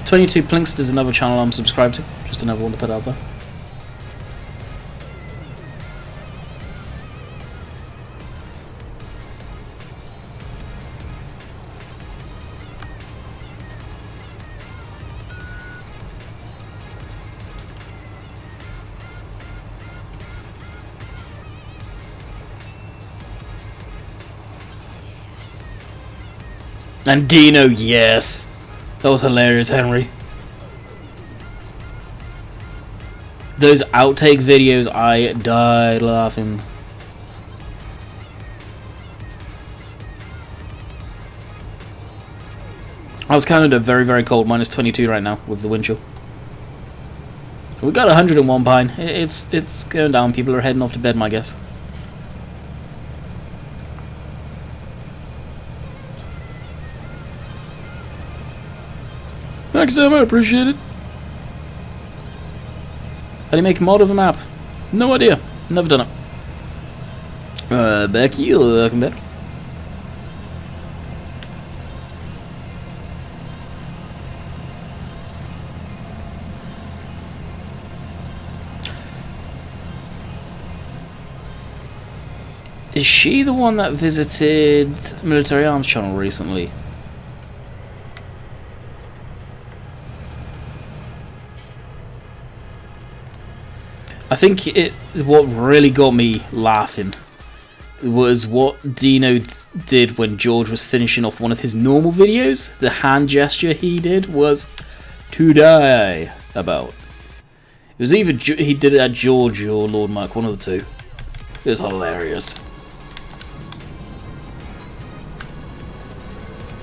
22 Plinkst is another channel I'm subscribed to. Just another one to put out there. And Dino, yes! That was hilarious, Henry. Those outtake videos, I died laughing. I was counted at very, very cold, minus 22 right now with the wind chill. We got 101 pine. It's going down. People are heading off to bed, my guess. Thanks, Sam. I appreciate it. How do you make a mod of a map? No idea. Never done it. Becky, welcome back. Is she the one that visited Military Arms Channel recently? I think what really got me laughing was what Dino did when George was finishing off one of his normal videos. The hand gesture he did was to die about. It was either he did it at George or Lord Mike, one of the two. It was hilarious.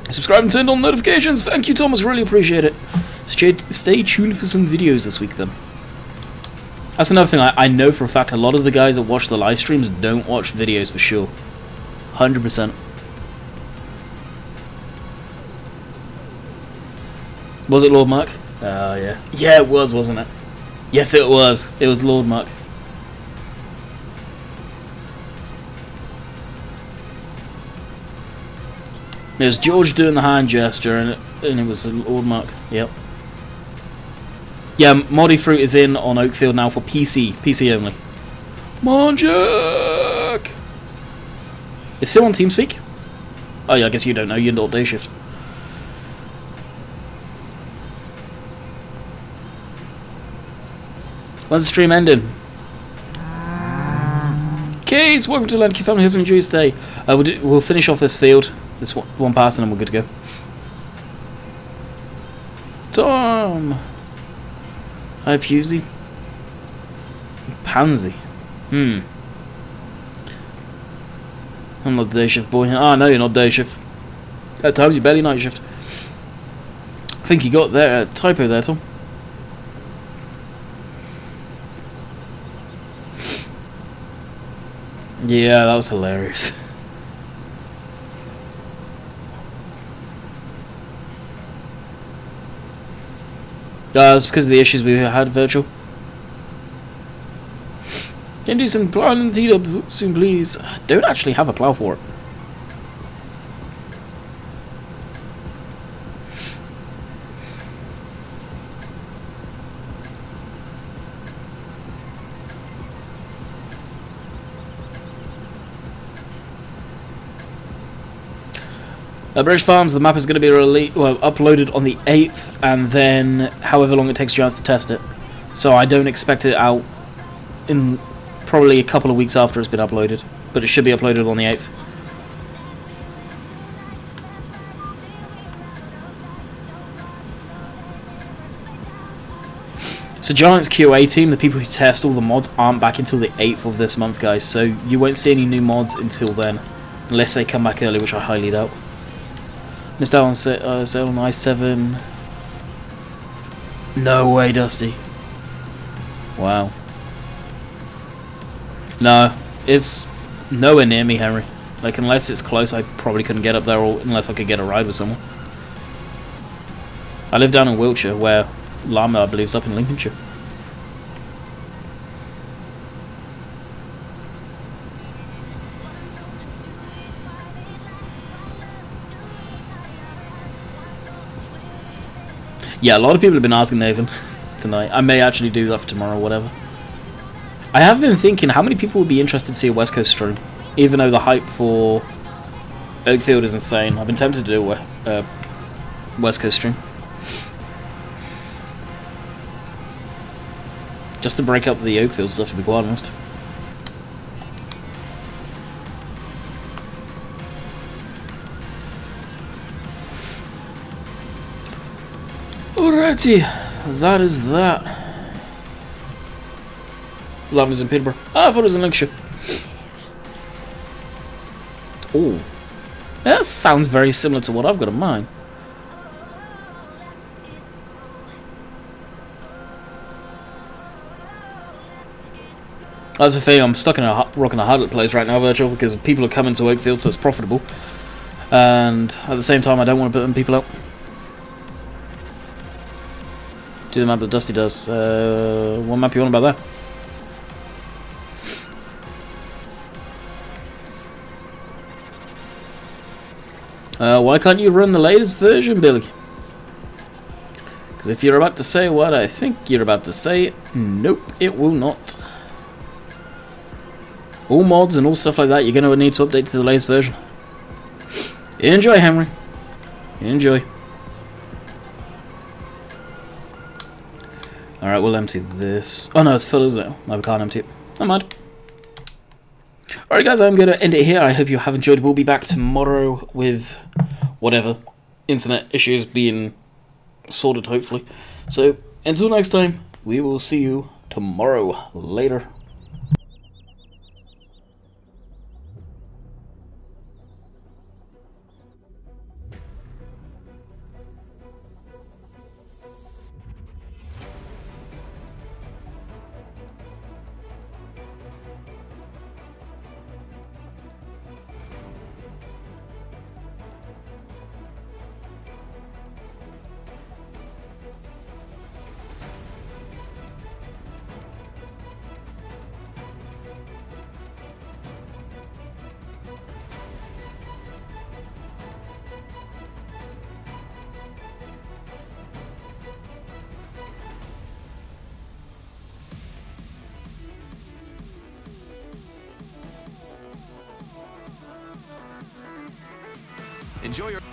Subscribe and turn on notifications. Thank you, Thomas. Really appreciate it. Stay tuned for some videos this week then. That's another thing, I know for a fact a lot of the guys that watch the live streams don't watch videos for sure. 100%. Was it Lord Mark? Oh, yeah. Yeah, it was, wasn't it? Yes, it was. It was Lord Mark. It was George doing the hand gesture, and it was Lord Mark. Yep. Yeah, Moddy Fruit is in on Oakfield now for PC. PC only. Monjack! It's still on TeamSpeak? Oh yeah, I guess you don't know. You're not day shift. When's the stream ending? Keys, welcome to Landykid family. Hopefully enjoy your stay. We'll finish off this field, this one pass, and then we're good to go. Tom! Hi, Pusey. Pansy. I'm not the day shift boy. Ah, no, you're not day shift. At times you're barely night shift. I think you got there a typo there, Tom. Yeah, that was hilarious. That's because of the issues we had virtual. Can you do some plowing in the T-Dub soon, please? I don't actually have a plow for it. British Farms, the map is going to be uploaded on the 8th, and then however long it takes Giants to test it. So I don't expect it out in probably a couple of weeks after it's been uploaded, but it should be uploaded on the 8th. So Giants QA team, the people who test all the mods, aren't back until the 8th of this month, guys, so you won't see any new mods until then, unless they come back early, which I highly doubt. Missed out on sale on i7. No way, Dusty. Wow. No, it's nowhere near me, Henry. Like, unless it's close, I probably couldn't get up there, or unless I could get a ride with someone. I live down in Wiltshire, where Lama, I believe, is up in Lincolnshire. Yeah, a lot of people have been asking Nathan tonight. I may actually do that for tomorrow or whatever. I have been thinking, how many people would be interested to see a West Coast stream? Even though the hype for Oakfield is insane. I've been tempted to do a West Coast stream. Just to break up the Oakfield stuff, to be quite honest. Alrighty, that is that. Love is in Peterborough. Ah, I thought it was in Lancashire. Oh, that sounds very similar to what I've got in mind. That's the thing, I'm stuck in a rock and a hard place right now, Virtual, because people are coming to Oakfield, so it's profitable. And at the same time, I don't want to put them people out. Do the map that Dusty does. What map you want about that? Why can't you run the latest version, Billy? Because if you're about to say what I think you're about to say, nope, it will not. All mods and all stuff like that, you're going to need to update to the latest version. Enjoy, Henry. Enjoy. Alright, we'll empty this. Oh no, it's full, isn't it? No, we can't empty it. Never mind. Alright guys, I'm going to end it here. I hope you have enjoyed. We'll be back tomorrow with whatever internet issues being sorted, hopefully. So, until next time, we will see you tomorrow. Later. Enjoy your